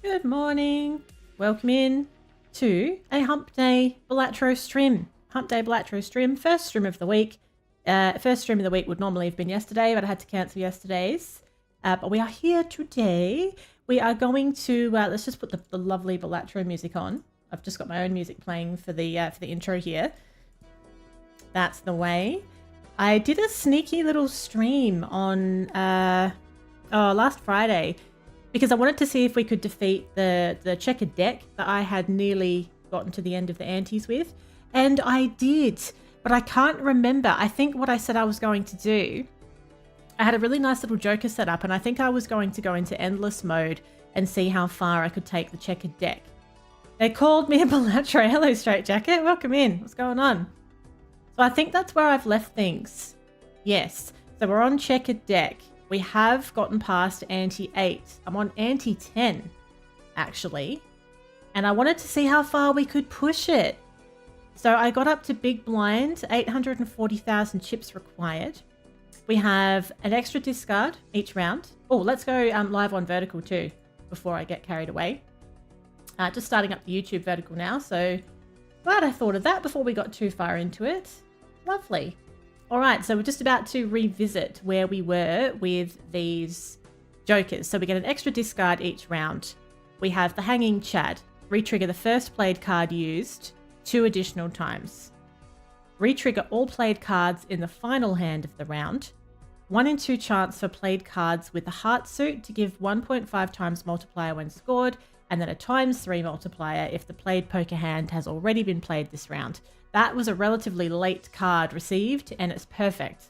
Good morning. Welcome in to a Hump Day Balatro stream. Hump Day Balatro stream, first stream of the week. First stream of the week would normally have been yesterday, but I had to cancel yesterday's. But we are here today. We are going to, let's just put the lovely Balatro music on. I've just got my own music playing for the intro here. That's the way. I did a sneaky little stream on last Friday because I wanted to see if we could defeat the checkered deck that I had nearly gotten to the end of the antes with. And I did, but I can't remember. I think what I said I was going to do, I had a really nice little joker set up, and I think I was going to go into endless mode and see how far I could take the checkered deck. They called me a Balatro. Hello, Straight Jacket. Welcome in. What's going on? So I think that's where I've left things. Yes. So we're on checkered deck. We have gotten past ante 8. I'm on ante 10, actually. And I wanted to see how far we could push it. So I got up to big blind, 840,000 chips required. We have an extra discard each round. Oh, let's go live on vertical too, before I get carried away. Just starting up the YouTube vertical now, so glad I thought of that before we got too far into it. Lovely. All right, so we're just about to revisit where we were with these jokers. So we get an extra discard each round. We have the Hanging Chad. Retrigger the first played card used 2 additional times. Retrigger all played cards in the final hand of the round. 1 in 2 chance for played cards with the heart suit to give 1.5 times multiplier when scored, and then a ×3 multiplier if the played poker hand has already been played this round. That was a relatively late card received, and it's perfect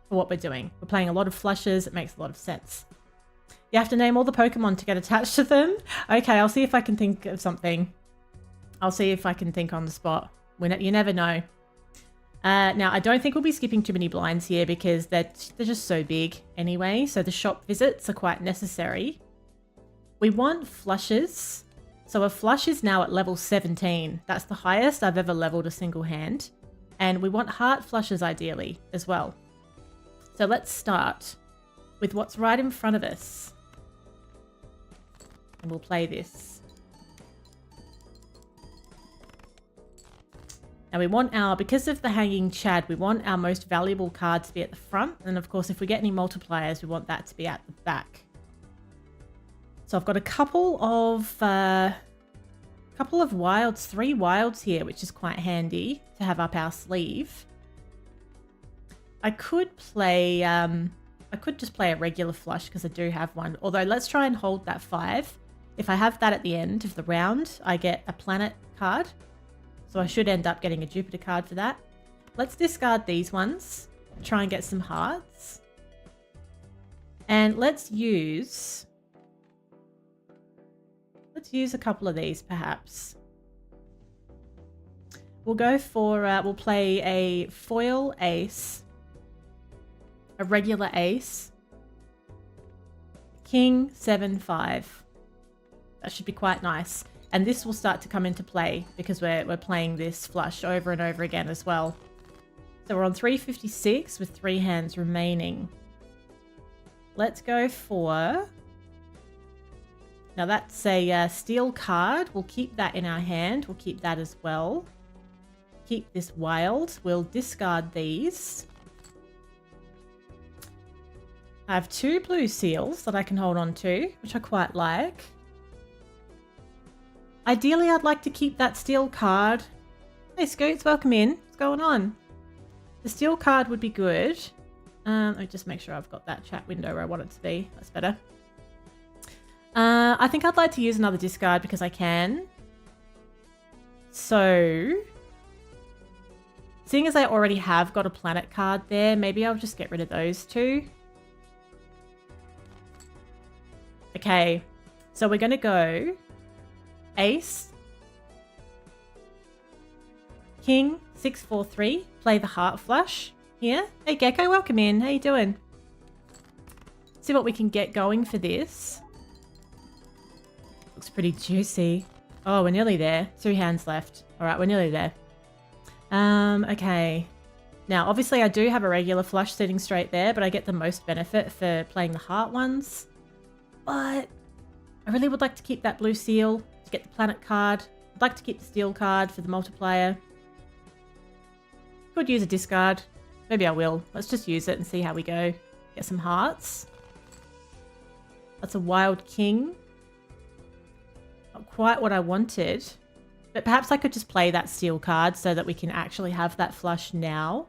for what we're doing. We're playing a lot of flushes. It makes a lot of sense. You have to name all the Pokemon to get attached to them. Okay, I'll see if I can think of something. I'll see if I can think on the spot. You never know. Now, I don't think we'll be skipping too many blinds here because they're just so big anyway, so the shop visits are quite necessary. We want flushes. So a flush is now at level 17. That's the highest I've ever leveled a single hand. And we want heart flushes ideally as well. So let's start with what's right in front of us. And we'll play this. Now we want because of the Hanging Chad, we want our most valuable card to be at the front. And of course, if we get any multipliers, we want that to be at the back. So I've got a couple of wilds, 3 wilds here, which is quite handy to have up our sleeve. I could just play a regular flush because I do have one. Although let's try and hold that 5. If I have that at the end of the round, I get a planet card. So I should end up getting a Jupiter card for that. Let's discard these ones. Try and get some hearts. And let's use a couple of these, perhaps. We'll go for, we'll play a foil ace, a regular ace, king, 7, 5. That should be quite nice. And this will start to come into play because we're playing this flush over and over again as well. So we're on 356 with 3 hands remaining. Let's go for... Now that's a steel card. We'll keep that in our hand. We'll keep that as well. Keep this wild. We'll discard these. I have 2 blue seals that I can hold on to, which I quite like. Ideally, I'd like to keep that steel card. Hey Scoots, welcome in. What's going on? The steel card would be good. Let me just make sure I've got that chat window where I want it to be. That's better. I think I'd like to use another discard because I can. So, seeing as I already have got a planet card there, maybe I'll just get rid of those 2. Okay, so we're going to go ace, king, 6, 4, 3, play the heart flush here. Hey Gecko, welcome in. How you doing? See what we can get going for this. Looks pretty juicy. Oh, we're nearly there. 2 hands left. All right, we're nearly there. Okay. Now, obviously, I do have a regular flush sitting straight there, but I get the most benefit for playing the heart ones. But I really would like to keep that blue seal to get the planet card. I'd like to keep the steel card for the multiplier. Could use a discard. Maybe I will. Let's just use it and see how we go. Get some hearts. That's a wild king. Not quite what I wanted. But perhaps I could just play that steel card so that we can actually have that flush now.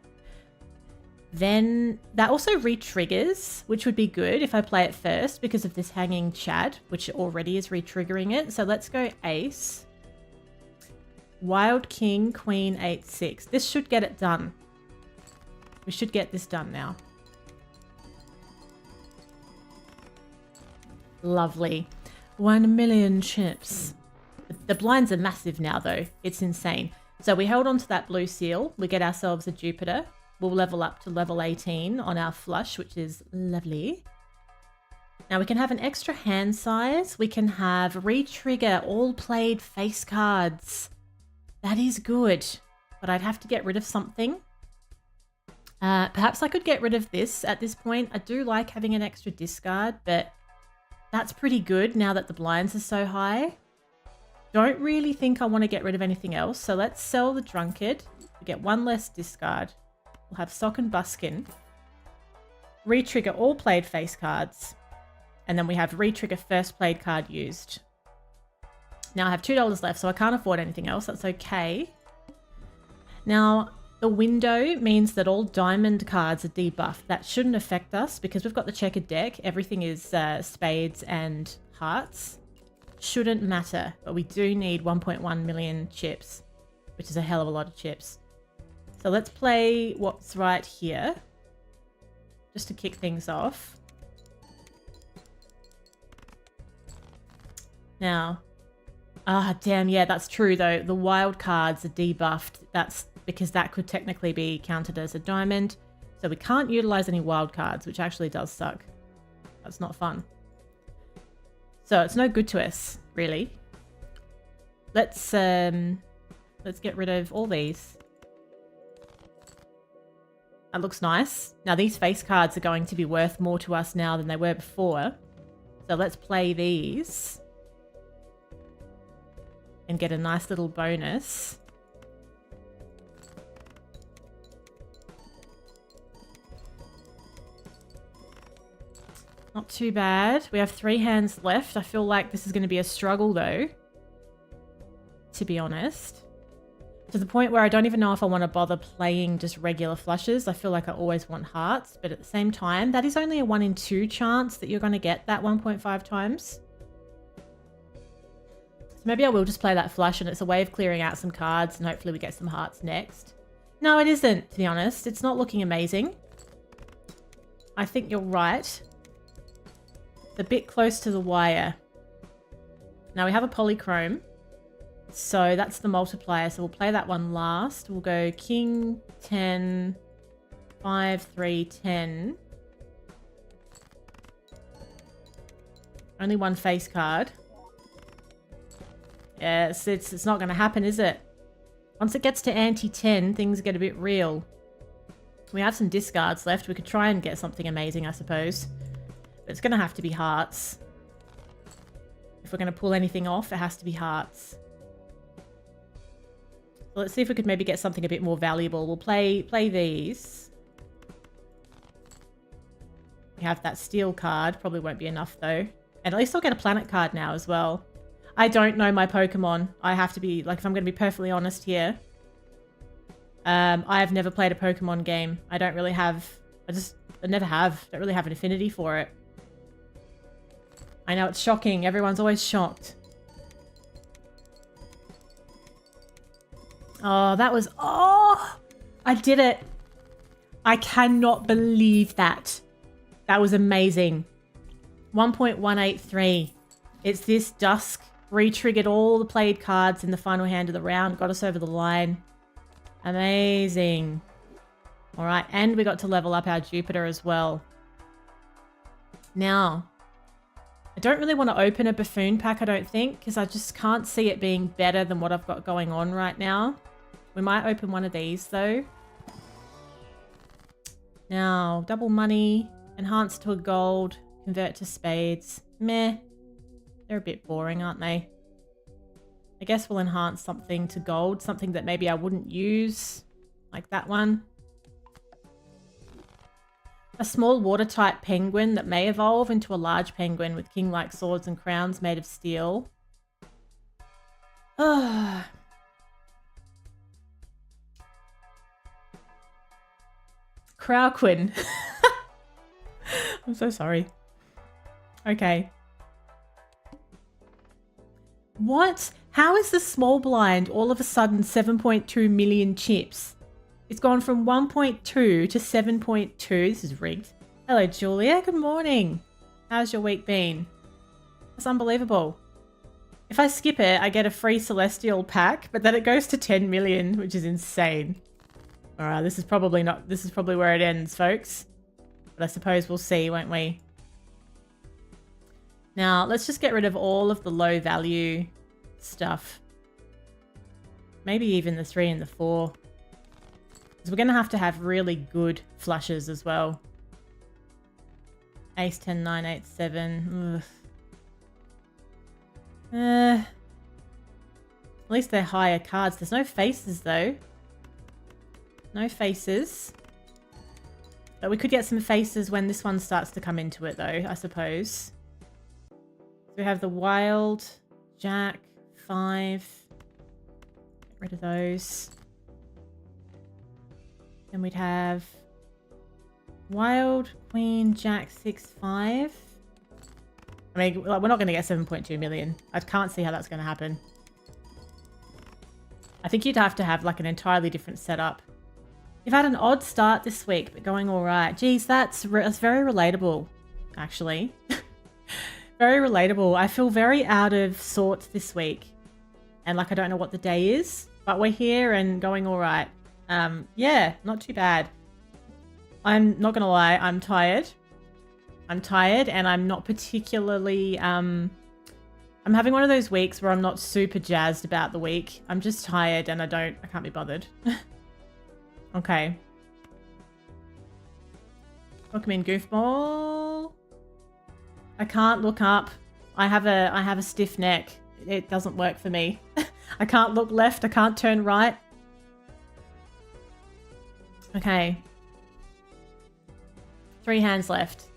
Then that also re-triggers, which would be good if I play it first because of this hanging Chad, which already is re-triggering it. So let's go ace. Wild king, queen, 8-6. This should get it done. We should get this done now. Lovely. 1 million chips. The blinds are massive now though. It's insane. So we held on to that blue seal. We get ourselves a Jupiter. We'll level up to level 18 on our flush, which is lovely. Now we can have an extra hand size. We can have re-trigger all played face cards. That is good, but I'd have to get rid of something. Perhaps I could get rid of this at this point. I do like having an extra discard, but that's pretty good now that the blinds are so high. Don't really think I want to get rid of anything else. So let's sell the drunkard. We get one less discard. We'll have sock and buskin. Re-trigger all played face cards. And then we have re-trigger first played card used. Now I have $2 left, so I can't afford anything else. That's okay. Now, the window means that all diamond cards are debuffed. That shouldn't affect us because we've got the checkered deck. Everything is spades and hearts. Shouldn't matter, but we do need 1.1 million chips, which is a hell of a lot of chips. So let's play what's right here, just to kick things off. Now, damn, yeah, that's true though. The wild cards are debuffed. That's because that could technically be counted as a diamond. So we can't utilize any wild cards, which actually does suck. That's not fun. So it's no good to us, really. Let's get rid of all these. That looks nice. Now these face cards are going to be worth more to us now than they were before. So let's play these. And get a nice little bonus. Not too bad. We have 3 hands left. I feel like this is going to be a struggle though, to be honest. To the point where I don't even know if I want to bother playing just regular flushes. I feel like I always want hearts, but at the same time, that is only a 1 in 2 chance that you're going to get that 1.5 times. So maybe I will just play that flush and it's a way of clearing out some cards and hopefully we get some hearts next. No, it isn't, to be honest. It's not looking amazing. I think you're right. It's a bit close to the wire. Now we have a polychrome. So that's the multiplier. So we'll play that one last. We'll go king, 10, 5, 3, 10. Only one face card. Yeah, it's not going to happen, is it? Once it gets to ante-10, things get a bit real. We have some discards left. We could try and get something amazing, I suppose. But it's going to have to be hearts. If we're going to pull anything off, it has to be hearts. So let's see if we could maybe get something a bit more valuable. We'll play these. We have that steel card. Probably won't be enough though. And at least I'll get a planet card now as well. I don't know my Pokemon. I have to be, like, if I'm going to be perfectly honest here. I have never played a Pokemon game. I don't really have, I never have. Don't really have an affinity for it. I know it's shocking. Everyone's always shocked. Oh, that was... Oh! I did it. I cannot believe that. That was amazing. 1.183. It's this dusk. Re-triggered all the played cards in the final hand of the round. Got us over the line. Amazing. Alright, and we got to level up our Jupiter as well. Now... I don't really want to open a buffoon pack, I don't think, because I just can't see it being better than what I've got going on right now. We might open one of these, though. Now, double money, enhance to a gold, convert to spades. Meh. They're a bit boring, aren't they? I guess we'll enhance something to gold, something that maybe I wouldn't use, like that one. A small water-type penguin that may evolve into a large penguin with king-like swords and crowns made of steel. Ah. Crowquin. I'm so sorry. Okay. What? How is the small blind all of a sudden 7.2 million chips? It's gone from 1.2 to 7.2. This is rigged. Hello, Julia. Good morning. How's your week been? That's unbelievable. If I skip it, I get a free Celestial pack, but then it goes to 10 million, which is insane. All right, this is probably where it ends, folks. But I suppose we'll see, won't we? Now, let's just get rid of all of the low value stuff. Maybe even the 3 and the 4. Because we're going to have really good flushes as well. Ace 10, 9, 8, 7. At least they're higher cards. There's no faces though. No faces. But we could get some faces when this one starts to come into it though, I suppose. So we have the wild, jack, 5. Get rid of those. Then we'd have wild, queen, jack, 6, 5. I mean, we're not going to get 7.2 million. I can't see how that's going to happen. I think you'd have to have like an entirely different setup. You've had an odd start this week, but going all right. Geez, that's very relatable, actually. Very relatable. I feel very out of sorts this week. And like, I don't know what the day is, but we're here and going all right. Yeah, not too bad. I'm not going to lie. I'm tired. I'm tired and I'm not particularly, I'm having one of those weeks where I'm not super jazzed about the week. I'm just tired and I can't be bothered. Okay. Welcome in, goofball. I can't look up. I have a stiff neck. It doesn't work for me. I can't look left. I can't turn right. Okay. 3 hands left.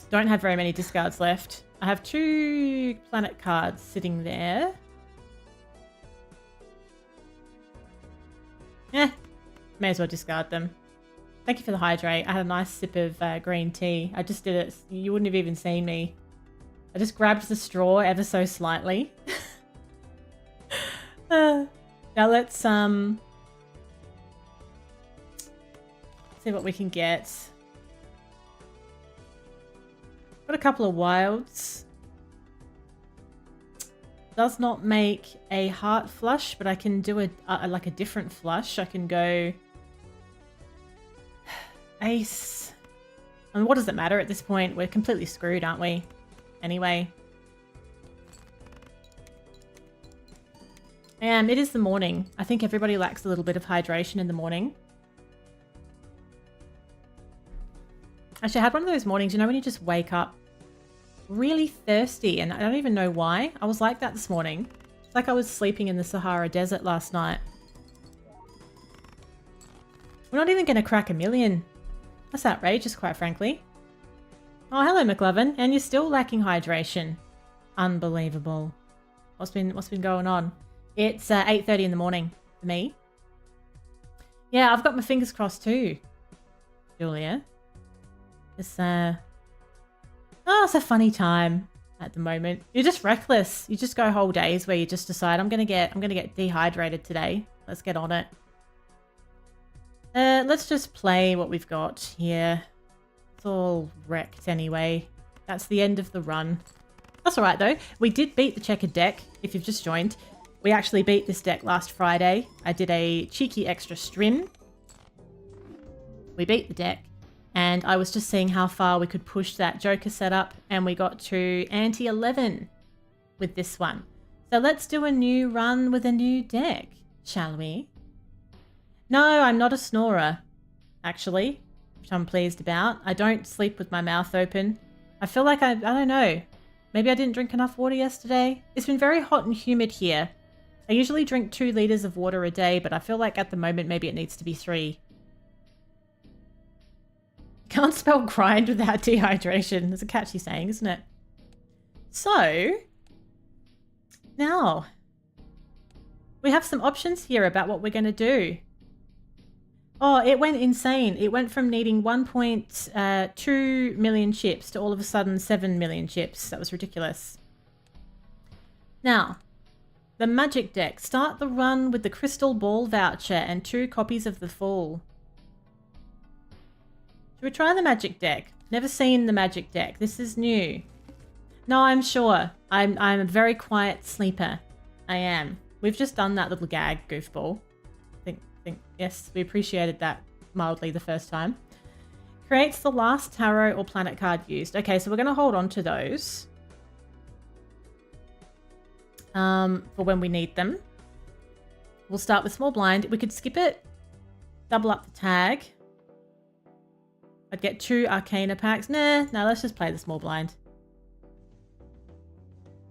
Don't have very many discards left. I have 2 planet cards sitting there. May as well discard them. Thank you for the hydrate. I had a nice sip of green tea. I just did it. You wouldn't have even seen me. I just grabbed the straw ever so slightly. Now let's see what we can get. Got a couple of wilds. Does not make a heart flush, but I can do like a different flush. I can go ace. I mean, what does it matter at this point? We're completely screwed, aren't we? Anyway. It is the morning. I think everybody lacks a little bit of hydration in the morning. Actually, I had one of those mornings, you know, when you just wake up really thirsty, and I don't even know why. I was like that this morning. It's like I was sleeping in the Sahara Desert last night. We're not even going to crack 1 million. That's outrageous, quite frankly. Oh, hello, McLovin. And you're still lacking hydration. Unbelievable. What's been going on? It's 8:30 in the morning for me. Yeah, I've got my fingers crossed too, Julia. It's it's a funny time at the moment. You're just reckless. You just go whole days where you just decide I'm gonna get dehydrated today. Let's get on it. Let's just play what we've got here. It's all wrecked anyway. That's the end of the run. That's all right though. We did beat the checkered deck. If you've just joined, we actually beat this deck last Friday. I did a cheeky extra stream. We beat the deck. And I was just seeing how far we could push that Joker setup, and we got to ante 11 with this one. So let's do a new run with a new deck, shall we? No, I'm not a snorer, actually, which I'm pleased about. I don't sleep with my mouth open. I feel like I don't know. Maybe I didn't drink enough water yesterday. It's been very hot and humid here. I usually drink 2 liters of water a day, but I feel like at the moment maybe it needs to be 3. Can't spell grind without dehydration. That's a catchy saying, isn't it? So, now, we have some options here about what we're going to do. Oh, it went insane. It went from needing 1.2 million chips to all of a sudden 7 million chips. That was ridiculous. Now, the magic deck. Start the run with the crystal ball voucher and 2 copies of the Fool. Should we try the magic deck? Never seen the magic deck. This is new. No, I'm sure. I'm a very quiet sleeper. I am. We've just done that little gag, goofball. Think yes, we appreciated that mildly the first time. Creates the last tarot or planet card used. Okay, so we're going to hold on to those. For when we need them. We'll start with small blind. We could skip it. Double up the tag. I'd get 2 Arcana packs. Nah, let's just play the small blind.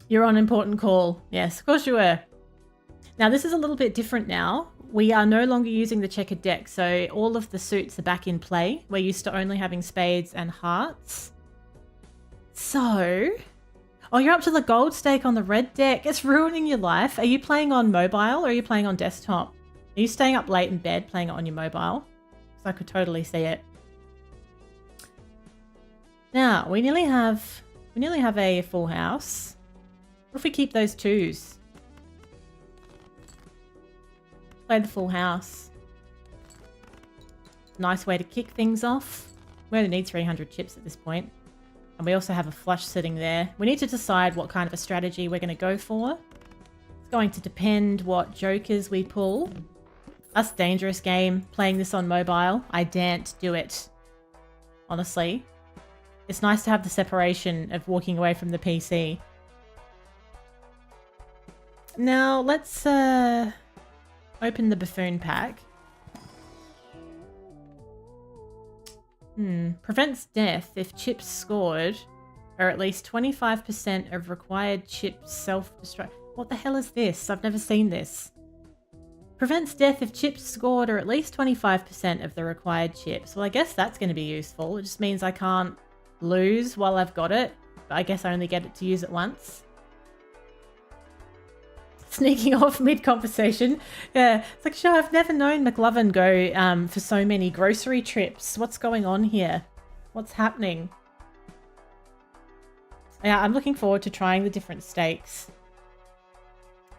You're on important call. Yes, of course you were. Now, this is a little bit different now. We are no longer using the checkered deck, so all of the suits are back in play. We're used to only having spades and hearts. So... Oh, you're up to the gold stake on the red deck. It's ruining your life. Are you playing on mobile or are you playing on desktop? Are you staying up late in bed playing it on your mobile? Because I could totally see it. Now, we nearly have a full house. What if we keep those 2s? Play the full house. Nice way to kick things off. We only need 300 chips at this point. And we also have a flush sitting there. We need to decide what kind of a strategy we're going to go for. It's going to depend what jokers we pull. That's a dangerous game, playing this on mobile. I daren't do it. Honestly. It's nice to have the separation of walking away from the PC. Now, let's open the buffoon pack. Prevents death if chips scored are at least 25% of required chips self-destruct. What the hell is this? I've never seen this. Prevents death if chips scored are at least 25% of the required chips. Well, I guess that's going to be useful. It just means I can't lose while I've got it. But I guess I only get it to use it once. Sneaking off mid-conversation. Yeah, it's like, sure, I've never known McLovin go for so many grocery trips. What's going on here? What's happening? Yeah, I'm looking forward to trying the different stakes.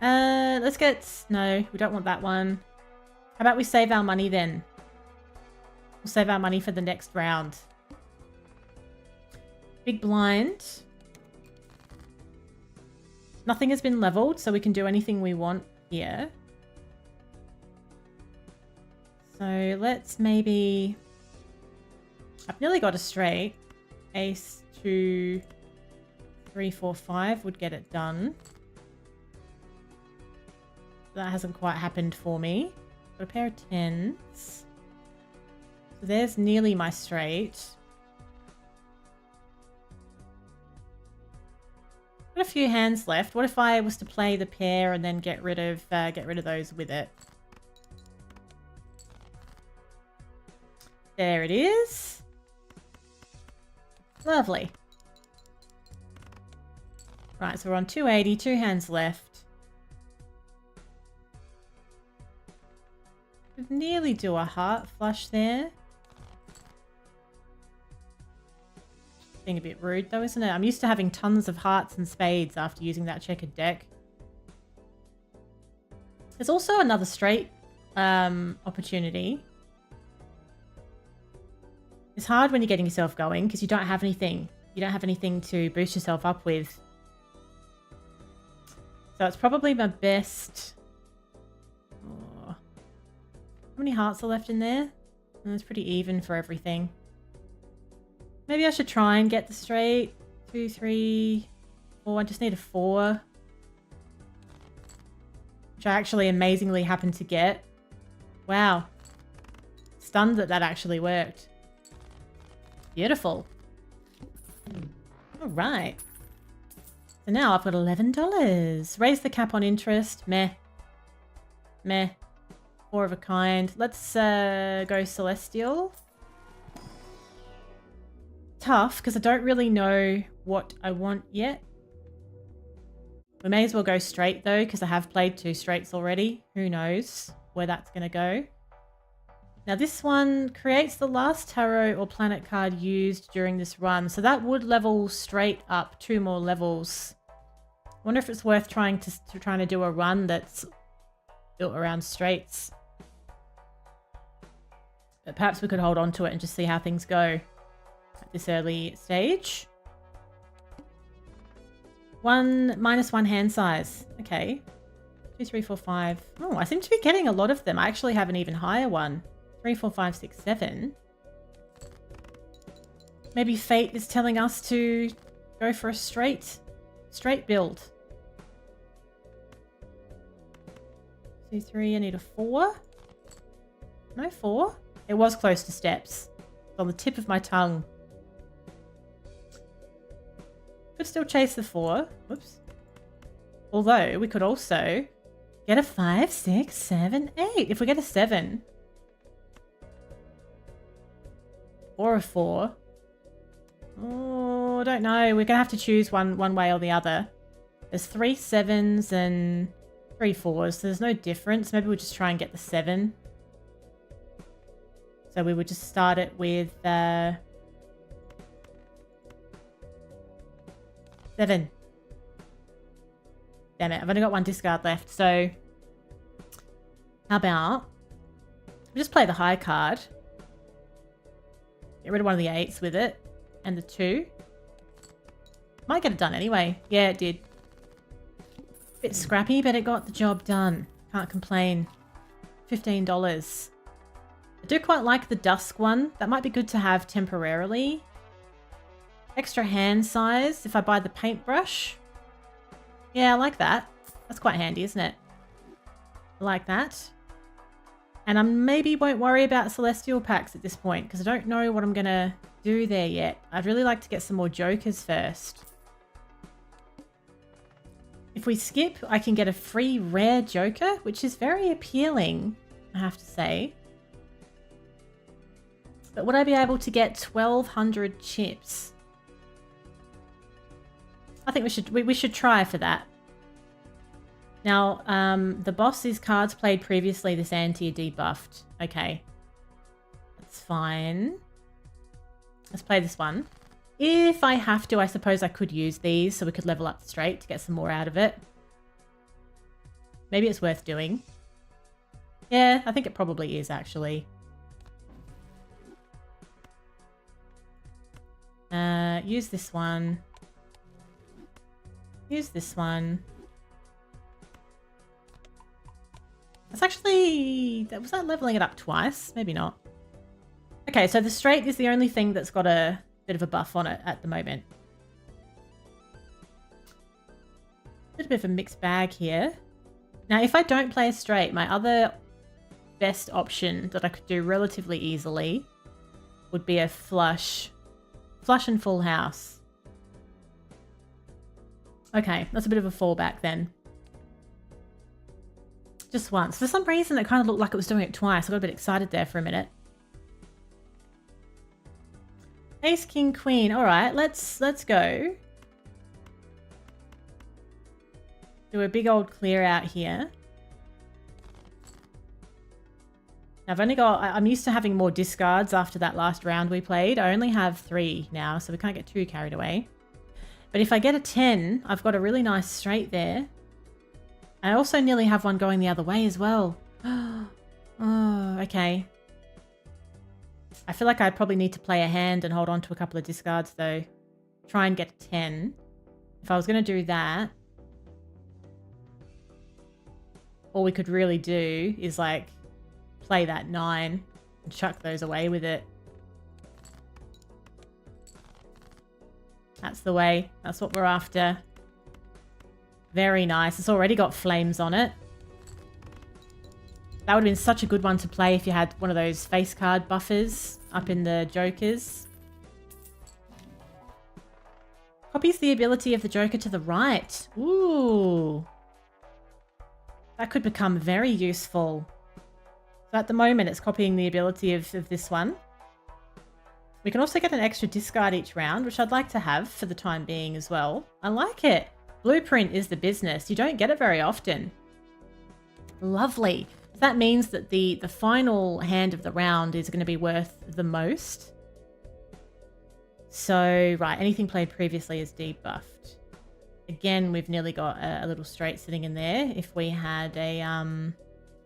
Let's get... No, we don't want that one. How about we save our money then? We'll save our money for the next round. Big blind. Nothing has been leveled, so we can do anything we want here. So let's maybe... I've nearly got a straight. Ace, 2, 3, 4, 5 would get it done. That hasn't quite happened for me. Got a pair of 10s. So there's nearly my straight. Got a few hands left. What if I was to play the pair and then get rid of those with it? There it is. Lovely. Right, so we're on 280, 2 hands left. Could nearly do a heart flush there. Being a bit rude though, isn't it? I'm used to having tons of hearts and spades after using that checkered deck. There's also another straight opportunity. It's hard when you're getting yourself going because you don't have anything. You don't have anything to boost yourself up with. So it's probably my best... Oh. How many hearts are left in there? Oh, it's pretty even for everything. Maybe I should try and get the straight. 2, 3, 4. I just need a 4. Which I actually amazingly happened to get. Wow. Stunned that that actually worked. Beautiful. All right. So now I've got $11. Raise the cap on interest. Meh. Meh. 4 of a kind. Let's go Celestial. Tough, because I don't really know what I want yet. We may as well go straight, though, because I have played 2 straights already. Who knows where that's going to go. Now, this one creates the last tarot or planet card used during this run. So that would level straight up 2 more levels. I wonder if it's worth trying to do a run that's built around straights. But perhaps we could hold on to it and just see how things go at this early stage. -1 hand size. Okay. 2, 3, 4, 5. Oh, I seem to be getting a lot of them. I actually have an even higher one. 3, 4, 5, 6, 7. Maybe fate is telling us to go for a straight build. 2, 3. I need a 4. No 4. It was close to steps. It's on the tip of my tongue. Could still chase the 4. Whoops. Although we could also get a 5, 6, 7, 8. If we get a 7 or a 4. Oh, I don't know. We're gonna have to choose one way or the other. There's 3 7s and 3 4s. So there's no difference. Maybe we'll just try and get the 7. So we would just start it with 7. Damn it, I've only got 1 discard left, so how about we just play the high card. Get rid of one of the 8s with it. And the 2. Might get it done anyway. Yeah, it did. Bit scrappy, but it got the job done. Can't complain. $15. I do quite like the dusk one. That might be good to have temporarily. Extra hand size if I buy the paintbrush. Yeah, I like that. That's quite handy, isn't it? I like that. And I maybe won't worry about Celestial packs at this point because I don't know what I'm going to do there yet. I'd really like to get some more jokers first. If we skip, I can get a free rare joker, which is very appealing, I have to say. But would I be able to get 1,200 chips? I think we should try for that. Now, the boss's cards played previously this ante are debuffed. Okay. That's fine. Let's play this one. If I have to, I suppose I could use these so we could level up straight to get some more out of it. Maybe it's worth doing. Yeah, I think it probably is, actually. Use this one. Use this one. That's actually... was that leveling it up twice? Maybe not. Okay, so the straight is the only thing that's got a bit of a buff on it at the moment. A little bit of a mixed bag here. Now, if I don't play a straight, my other best option that I could do relatively easily would be a flush. Flush and full house. Okay, that's a bit of a fallback then. Just once. For some reason, it kind of looked like it was doing it twice. I got a bit excited there for a minute. Ace, King, Queen. All right, let's go. Do a big old clear out here. Now, I've only got... I'm used to having more discards after that last round we played. I only have 3 now, so we can't get too carried away. But if I get a 10, I've got a really nice straight there. I also nearly have one going the other way as well. Oh, okay. I feel like I probably need to play a hand and hold on to a couple of discards, though. Try and get a 10. If I was going to do that, all we could really do is, like, play that 9 and chuck those away with it. That's the way. That's what we're after. Very nice. It's already got flames on it. That would have been such a good one to play if you had one of those face card buffers up in the jokers. Copies the ability of the Joker to the right. Ooh. That could become very useful. So at the moment, it's copying the ability of this one. We can also get an extra discard each round, which I'd like to have for the time being as well. I like it. Blueprint is the business. You don't get it very often. Lovely. So that means that the final hand of the round is going to be worth the most. So, right, anything played previously is debuffed. Again, we've nearly got a little straight sitting in there. If we had a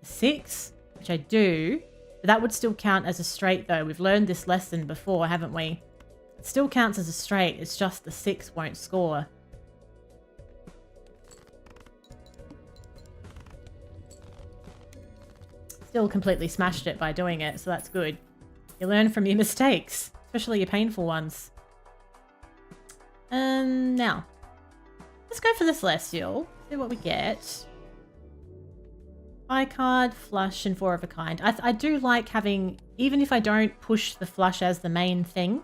6, which I do, but that would still count as a straight though. We've learned this lesson before, haven't we? It still counts as a straight, it's just the 6 won't score. Still completely smashed it by doing it, so that's good. You learn from your mistakes, especially your painful ones. Now, let's go for the Celestial, see what we get. High card, flush, and 4 of a kind. I do like having, even if I don't push the flush as the main thing,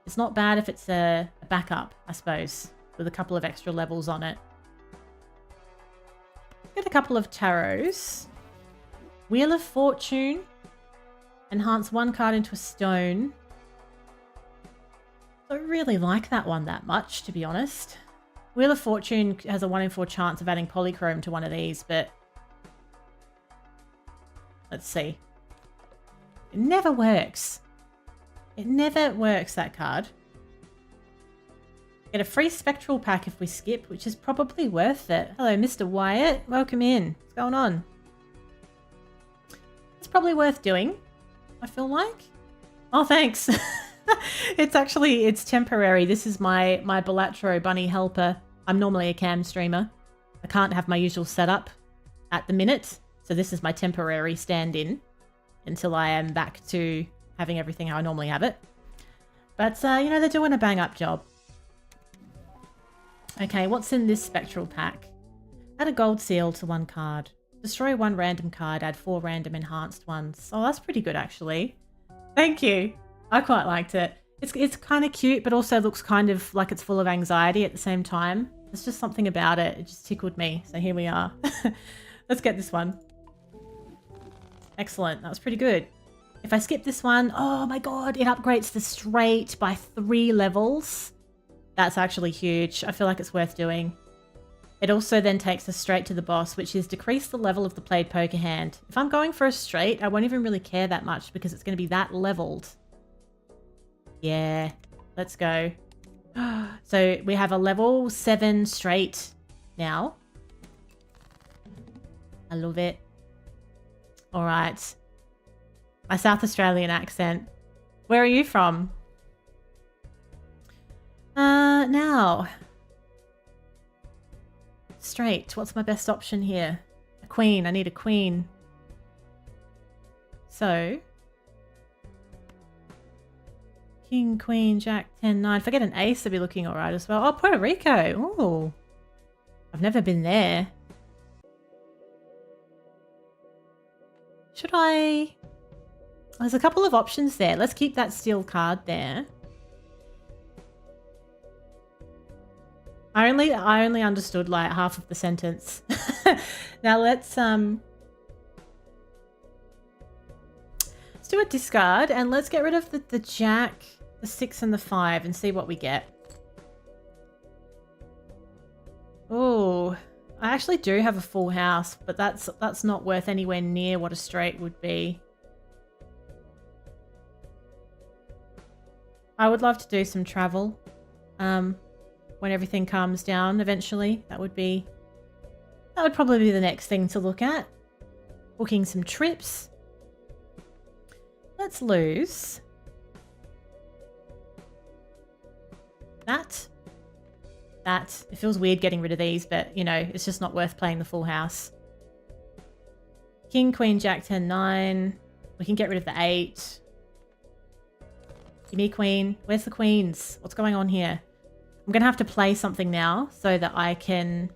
it's not bad if it's a backup, I suppose, with a couple of extra levels on it. Get a couple of tarots. Wheel of Fortune. Enhance 1 card into a stone. I don't really like that one that much, to be honest. Wheel of Fortune has a 1 in 4 chance of adding polychrome to one of these, but let's see. It never works. It never works, that card. Get a free spectral pack if we skip, which is probably worth it. Hello, Mr. Wyatt. Welcome in. What's going on? It's probably worth doing, I feel like. Oh, thanks. It's temporary. This is my Balatro bunny helper. I'm normally a cam streamer. I can't have my usual setup at the minute. So this is my temporary stand-in until I am back to having everything how I normally have it. But, you know, they're doing a bang-up job. Okay, what's in this spectral pack? Add a gold seal to 1 card. Destroy 1 random card, add 4 random enhanced ones. Oh, that's pretty good, actually. Thank you. I quite liked it. It's kind of cute, but also looks kind of like it's full of anxiety at the same time. There's just something about it. It just tickled me. So here we are. Let's get this one. Excellent. That was pretty good. If I skip this one, oh my god, it upgrades the straight by 3 levels. That's actually huge. I feel like it's worth doing. It also then takes us straight to the boss, which is decrease the level of the played poker hand. If I'm going for a straight, I won't even really care that much because it's going to be that leveled. Yeah, let's go. So we have a level 7 straight now. I love it. All right. My South Australian accent. Where are you from? Now. Straight. What's my best option here? A queen. I need a queen. So. King, queen, jack, 10, 9. If I get an ace, I'll be looking all right as well. Oh, Puerto Rico. Oh. I've never been there. Should I? There's a couple of options there. Let's keep that steel card there. I only understood like half of the sentence. Now let's do a discard and let's get rid of the jack, the 6 and the 5 and see what we get. Oh, I actually do have a full house, but that's not worth anywhere near what a straight would be. I would love to do some travel when everything calms down eventually. That would probably be the next thing to look at. Booking some trips. Let's lose that. It feels weird getting rid of these, but you know, it's just not worth playing the full house. King, queen, jack, 10, 9. We can get rid of the 8. Give me queen. Where's the queens? What's going on here? I'm going to have to play something now so that I can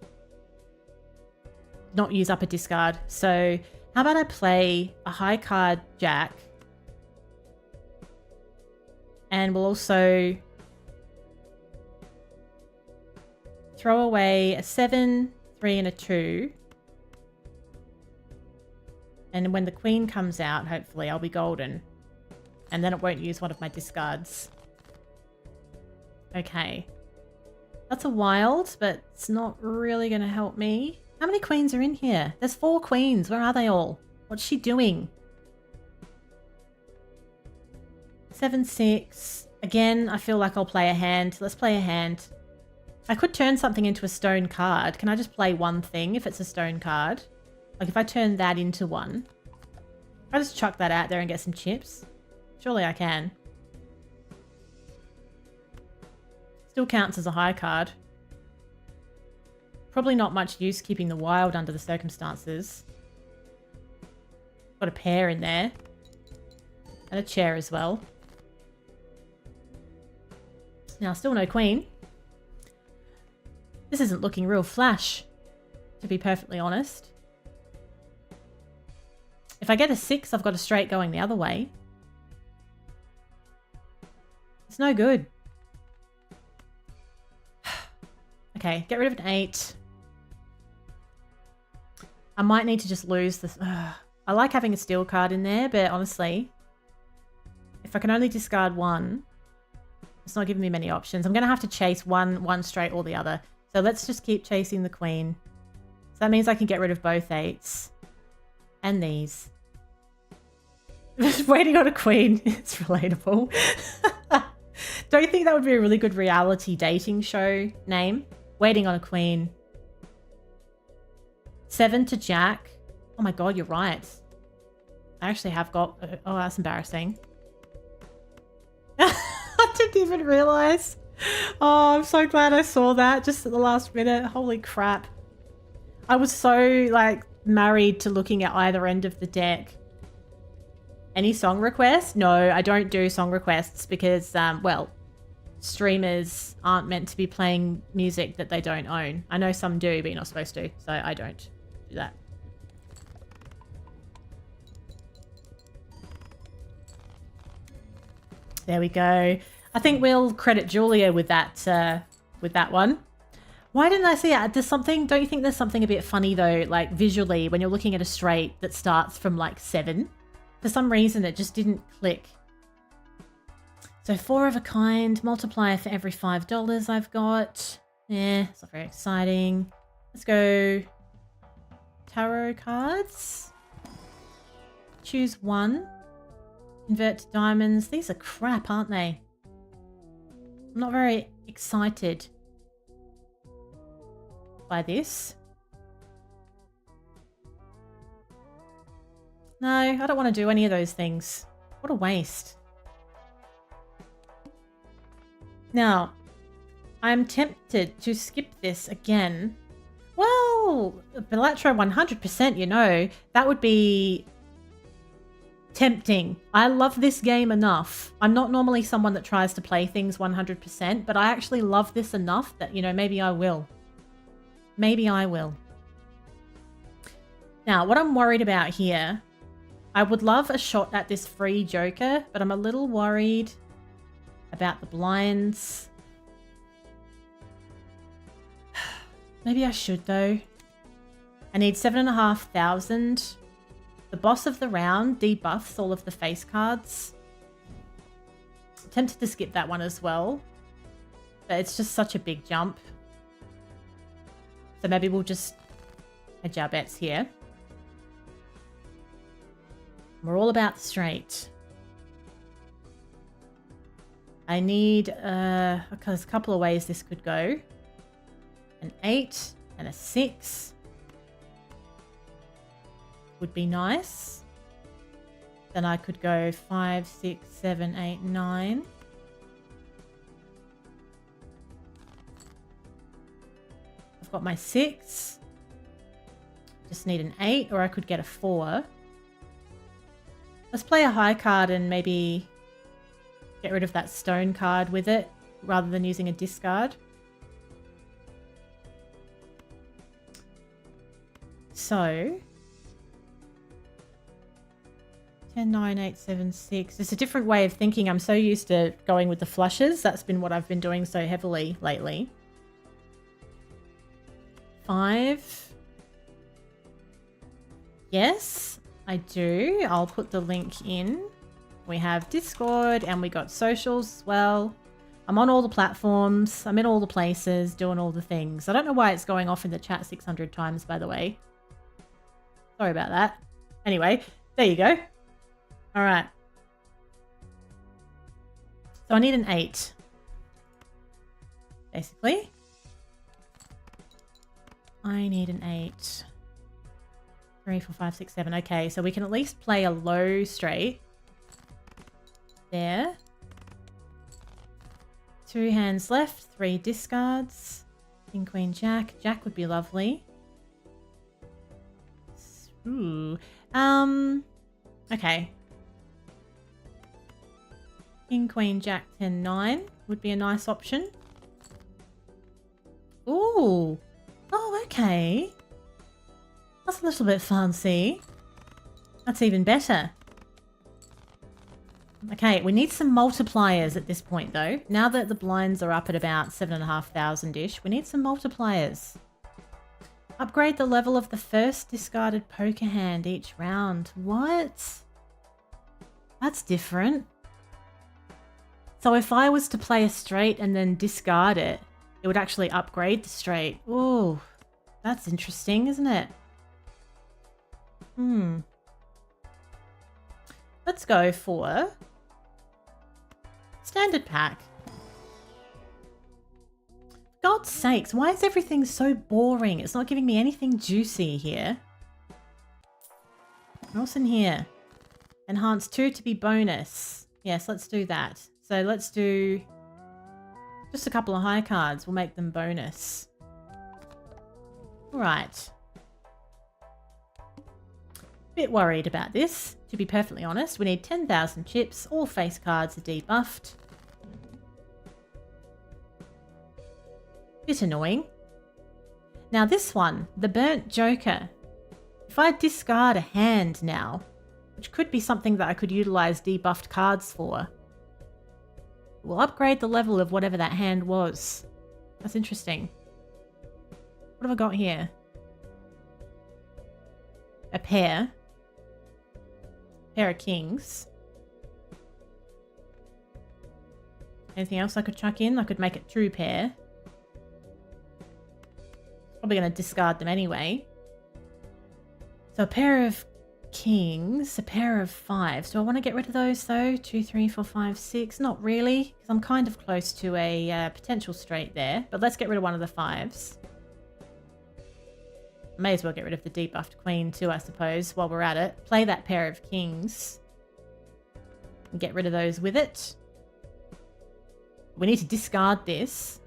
not use up a discard. So how about I play a high card jack? And we'll also throw away a 7, 3 and a 2. And when the queen comes out, hopefully I'll be golden. And then it won't use one of my discards. Okay. That's a wild, but it's not really going to help me. How many queens are in here? There's 4 queens. Where are they all? What's she doing? 7, 6. Again, I feel like I'll play a hand. Let's play a hand. I could turn something into a stone card. Can I just play one thing if it's a stone card? Like if I turn that into one. I just chuck that out there and get some chips. Surely I can. Still counts as a high card. Probably not much use keeping the wild under the circumstances. Got a pair in there. And a chair as well. Now, still no queen. This isn't looking real flash, to be perfectly honest. If I get a 6, I've got a straight going the other way. It's no good. Okay, get rid of an 8. I might need to just lose this. I like having a steel card in there, but honestly, if I can only discard one, it's not giving me many options. I'm going to have to chase one straight or the other. So let's just keep chasing the queen. So that means I can get rid of both 8s. And these. Just waiting on a queen. It's relatable. Don't you think that would be a really good reality dating show name? Waiting on a queen. 7 to Jack. Oh my god, you're right. I actually have got... Oh, that's embarrassing. I didn't even realize. Oh, I'm so glad I saw that just at the last minute. Holy crap. I was so, like, married to looking at either end of the deck. Any song requests? No, I don't do song requests because, well, streamers aren't meant to be playing music that they don't own. I know some do, but you're not supposed to, so I don't do that. There we go. I think we'll credit Julia with that one. Why didn't I see it? There's something, don't you think there's something a bit funny though, like visually when you're looking at a straight that starts from like 7? For some reason it just didn't click. So 4 of a kind, multiplier for every $5 I've got. Yeah, it's not very exciting. Let's go tarot cards. Choose one. Invert to diamonds. These are crap, aren't they? I'm not very excited by this. No, I don't want to do any of those things. What a waste. Now, I'm tempted to skip this again. Well, Balatro 100%, you know, that would be tempting. I love this game enough. I'm not normally someone that tries to play things 100%, but I actually love this enough that, you know, maybe I will. Maybe I will. Now, what I'm worried about here, I would love a shot at this free joker, but I'm a little worried about the blinds. Maybe I should though. I need 7,500. The boss of the round debuffs all of the face cards. I'm tempted to skip that one as well, but it's just such a big jump. So maybe we'll just hedge our bets here. We're all about straight. I need, because a couple of ways this could go. An 8 and a 6 would be nice. Then I could go 5, 6, 7, 8, 9. I've got my 6. Just need an 8, or I could get a 4. Let's play a high card and maybe get rid of that stone card with it, rather than using a discard. So 10, 9, 8, 7, 6. It's a different way of thinking. I'm so used to going with the flushes. That's been what I've been doing so heavily lately. 5. Yes, I do. I'll put the link in. We have Discord and we got socials as well. I'm on all the platforms. I'm in all the places, doing all the things. I don't know why it's going off in the chat 600 times, by the way. Sorry about that. Anyway, there you go. All right. So I need an 8. Basically. I need an 8. 3, 4, 5, 6, 7. Okay, so we can at least play a low straight. There. 2 hands left, 3 discards. King, queen, jack. Jack would be lovely. Ooh. Okay. King, queen, jack, 10, 9 would be a nice option. Ooh. Oh, okay. That's a little bit fancy. That's even better. Okay, we need some multipliers at this point, though. Now that the blinds are up at about 7,500-ish, we need some multipliers. Upgrade the level of the first discarded poker hand each round. What? That's different. So if I was to play a straight and then discard it, it would actually upgrade the straight. Ooh, that's interesting, isn't it? Let's go for standard pack. God's sakes, why is everything so boring? It's not giving me anything juicy here. What else in here? Enhance 2 to be bonus. Yes, let's do that. So let's do just a couple of high cards. We'll make them bonus. All right. Bit worried about this, to be perfectly honest. We need 10,000 chips. All face cards are debuffed. Bit annoying. Now this one, the Burnt Joker. If I discard a hand now, which could be something that I could utilize debuffed cards for, we'll upgrade the level of whatever that hand was. That's interesting. What have I got here? A pair. Pair of kings. Anything else I could chuck in? I could make it true pair. Probably going to discard them anyway. So a pair of kings, a pair of 5s. Do I want to get rid of those though? 2, 3, 4, 5, 6. Not really, because I'm kind of close to a potential straight there. But let's get rid of one of the 5s. May as well get rid of the debuffed queen too, I suppose, while we're at it. Play that pair of kings. And get rid of those with it. We need to discard this.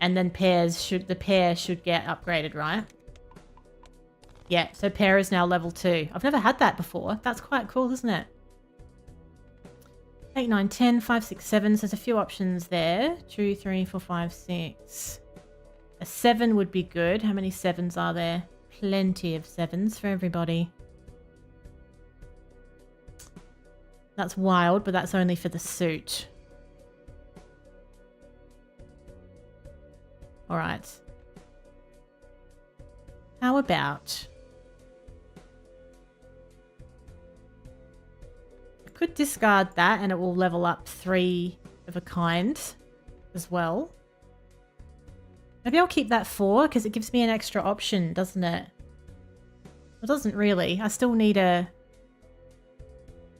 And then the pair should get upgraded, right? Yeah, so pair is now level 2. I've never had that before. That's quite cool, isn't it? 8, 9, 10, 5, 6, 7. So there's a few options there. 2, 3, 4, 5, 6. A 7 would be good. How many 7s are there? Plenty of 7s for everybody. That's wild, but that's only for the suit. All right. How about... I could discard that and it will level up 3 of a kind as well. Maybe I'll keep that 4 because it gives me an extra option, doesn't it? It doesn't really. I still need a...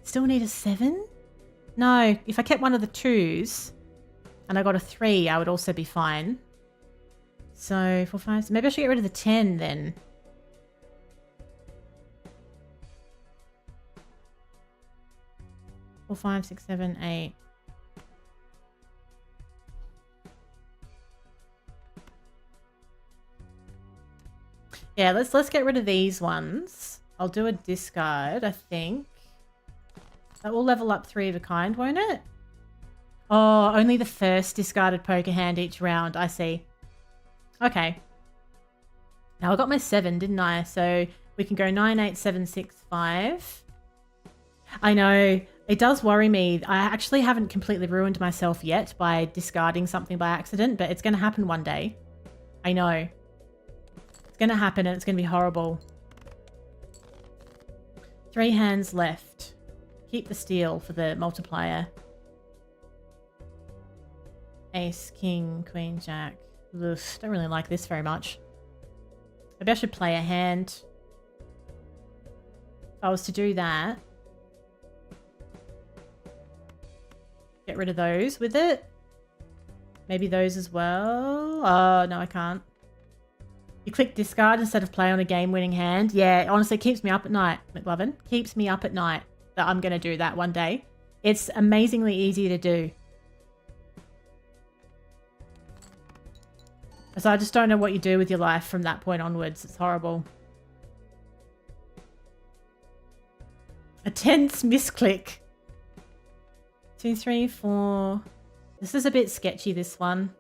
Still need a 7? No, if I kept one of the 2s and I got a 3, I would also be fine. So, 4, 5... So maybe I should get rid of the 10 then. Four, 5, 6, 7, 8. Yeah, let's get rid of these ones. I'll do a discard, I think. That will level up 3 of a kind, won't it? Oh, only the first discarded poker hand each round. I see. Okay. Now I got my 7, didn't I? So we can go 9, 8, 7, 6, 5. I know. It does worry me. I actually haven't completely ruined myself yet by discarding something by accident, but it's going to happen one day. I know. It's going to happen and it's going to be horrible. 3 hands left. Keep the steel for the multiplier. Ace, king, queen, jack. Ugh, don't really like this very much. Maybe I should play a hand. If I was to do that. Get rid of those with it. Maybe those as well. Oh, no, I can't. You click discard instead of play on a game-winning hand. Yeah, honestly, it keeps me up at night, McLovin. Keeps me up at night that I'm going to do that one day. It's amazingly easy to do. So I just don't know what you do with your life from that point onwards. It's horrible. A tense misclick. 2, 3, 4. This is a bit sketchy, this one.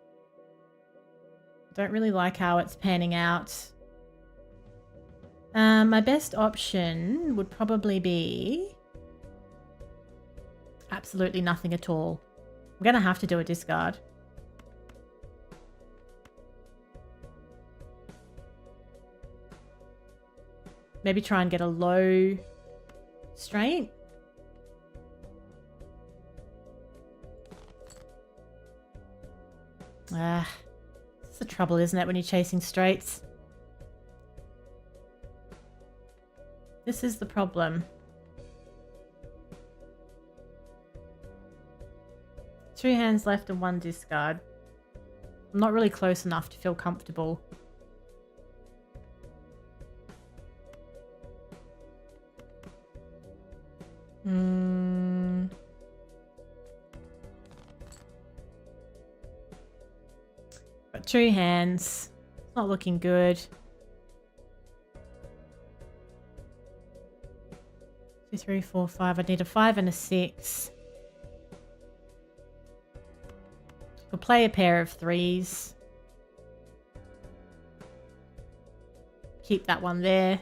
Don't really like how it's panning out. My best option would probably be absolutely nothing at all. I'm going to have to do a discard. Maybe try and get a low straight. Ah, it's the trouble, isn't it, when you're chasing straights? This is the problem. 2 hands left and 1 discard. I'm not really close enough to feel comfortable. Got 2 hands. It's not looking good. 2, 3, 4, 5. I need a 5 and a 6. We'll play a pair of 3s. Keep that one there.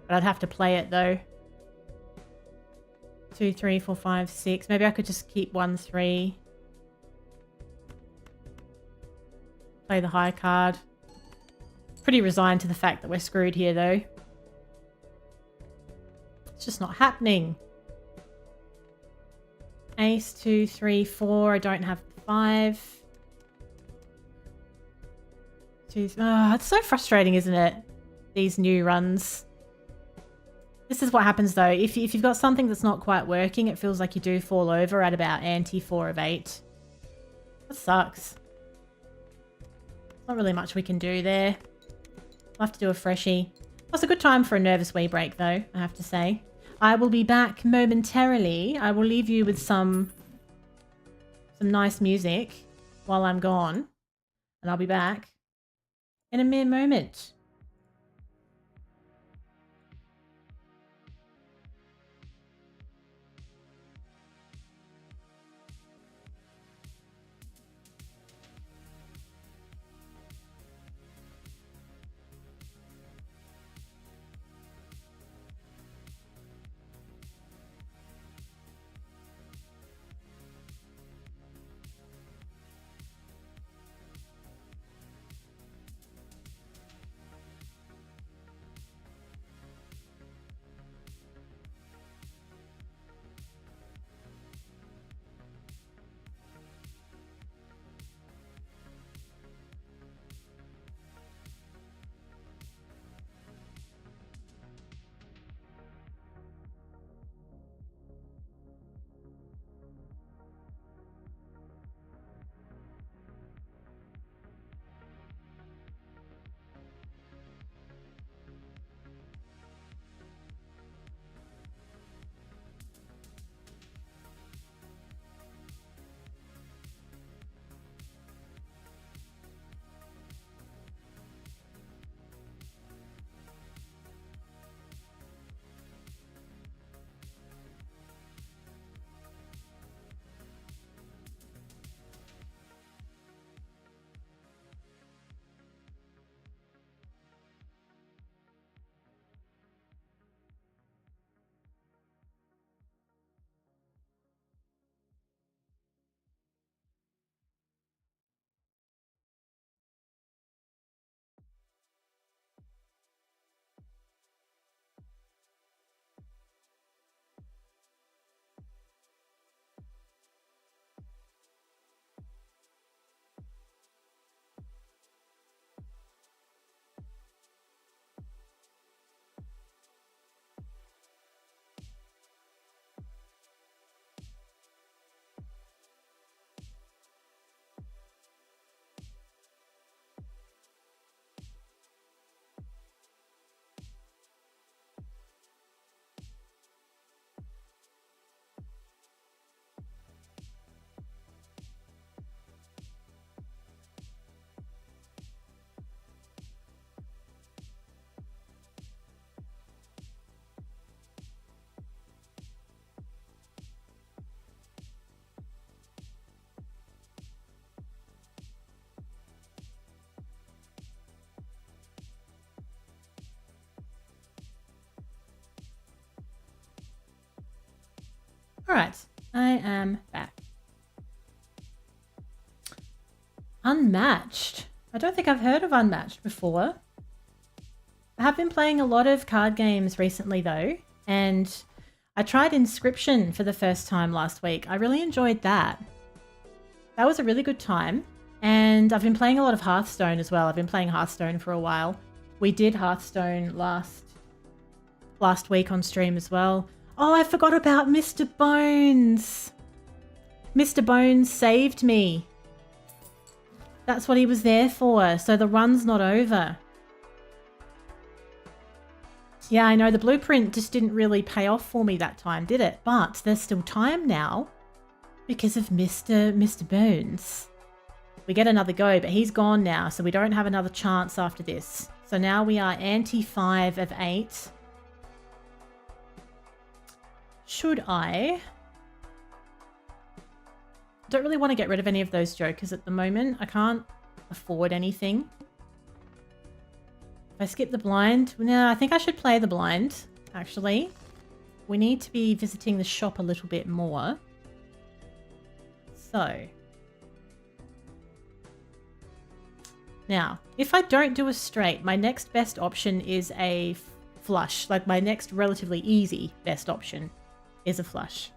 But I'd have to play it though. 2, 3, 4, 5, 6. Maybe I could just keep 1, 3. Play the high card. Pretty resigned to the fact that we're screwed here though. It's just not happening. Ace, 2, 3, 4. I don't have 5. 2, oh, it's so frustrating, isn't it? These new runs. This is what happens though. If you've got something that's not quite working, it feels like you do fall over at about ante 4 of 8. That sucks. Not really much we can do there. I'll have to do a freshie. It's a good time for a nervous wee break though, I have to say. I will be back momentarily. I will leave you with some nice music while I'm gone. And I'll be back in a mere moment. All right, I am back. Unmatched. I don't think I've heard of Unmatched before. I have been playing a lot of card games recently though, and I tried Inscription for the first time last week. I really enjoyed that. That was a really good time. And I've been playing a lot of Hearthstone as well. I've been playing Hearthstone for a while. We did Hearthstone last week on stream as well. Oh, I forgot about Mr. Bones. Mr. Bones saved me. That's what he was there for. So the run's not over. Yeah, I know the blueprint just didn't really pay off for me that time, did it? But there's still time now because of Mr. Bones. We get another go, but he's gone now, so we don't have another chance after this. So now we are ante 5 of 8. Should I? Don't really want to get rid of any of those jokers at the moment. I can't afford anything. If I skip the blind, no, I think I should play the blind, actually. We need to be visiting the shop a little bit more. So. Now, if I don't do a straight, my next best option is a flush. Like my next relatively easy best option is a flush.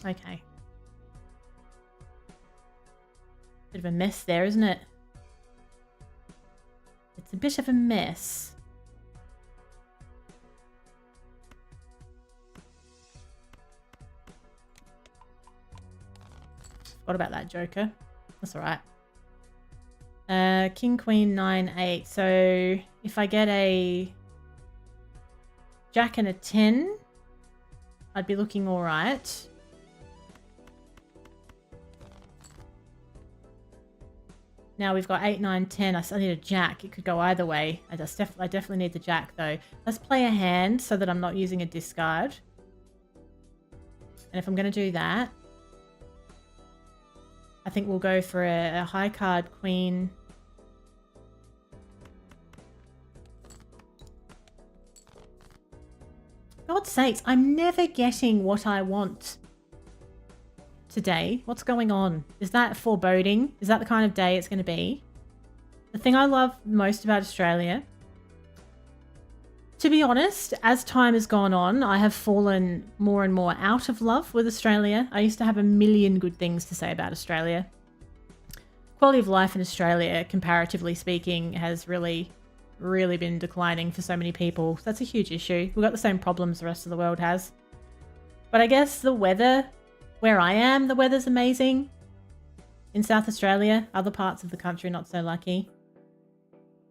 Okay. Bit of a mess there, isn't it? It's a bit of a mess. What about that joker? That's all right. King, Queen, 9, 8. So if I get a Jack and a 10, I'd be looking all right. Now we've got 8, 9, 10. I still need a Jack. It could go either way. I definitely need the Jack though. Let's play a hand so that I'm not using a discard. And if I'm going to do that, I think we'll go for a high card Queen. God's sakes, I'm never getting what I want today. What's going on? Is that foreboding? Is that the kind of day it's going to be? The thing I love most about Australia, to be honest, as time has gone on, I have fallen more and more out of love with Australia. I used to have a million good things to say about Australia. Quality of life in Australia, comparatively speaking, has really been declining for so many people. So that's a huge issue. We've got the same problems the rest of the world has. But I guess the weather, where I am, the weather's amazing. In South Australia, other parts of the country not so lucky.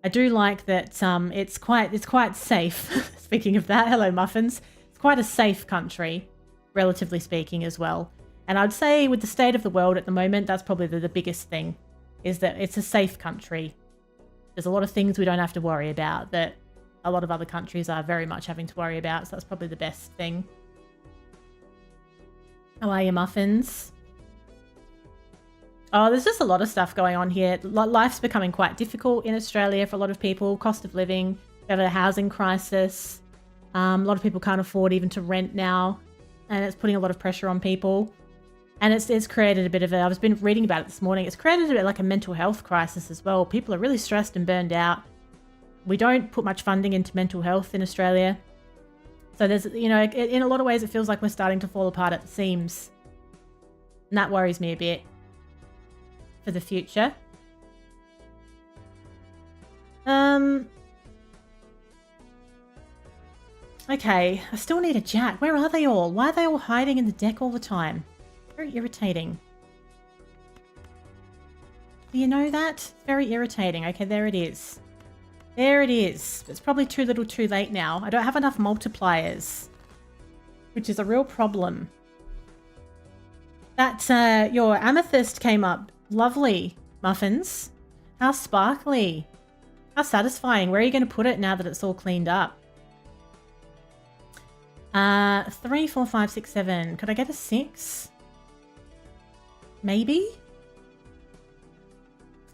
I do like that it's quite safe. Speaking of that, hello muffins. It's quite a safe country, relatively speaking as well. And I'd say with the state of the world at the moment, that's probably the biggest thing, is that it's a safe country. There's a lot of things we don't have to worry about that a lot of other countries are very much having to worry about. So that's probably the best thing. How are you, muffins? Oh, there's just a lot of stuff going on here. Life's becoming quite difficult in Australia for a lot of people. Cost of living, we have a housing crisis. A lot of people can't afford even to rent now. And it's putting a lot of pressure on people. And it's created a bit of a, I've been reading about it this morning, it's created a bit like a mental health crisis as well. People are really stressed and burned out. We don't put much funding into mental health in Australia. So there's, you know, in a lot of ways it feels like we're starting to fall apart at the seams. And that worries me a bit for the future. Okay, I still need a Jack. Where are they all? Why are they all hiding in the deck all the time? Very irritating. Do you know that? It's very irritating. Okay, there it is. There it is. It's probably too little too late now. I don't have enough multipliers, which is a real problem. That, your amethyst came up. Lovely, muffins. How sparkly. How satisfying. Where are you going to put it now that it's all cleaned up? 3, 4, 5, 6, 7. Could I get a 6? Maybe?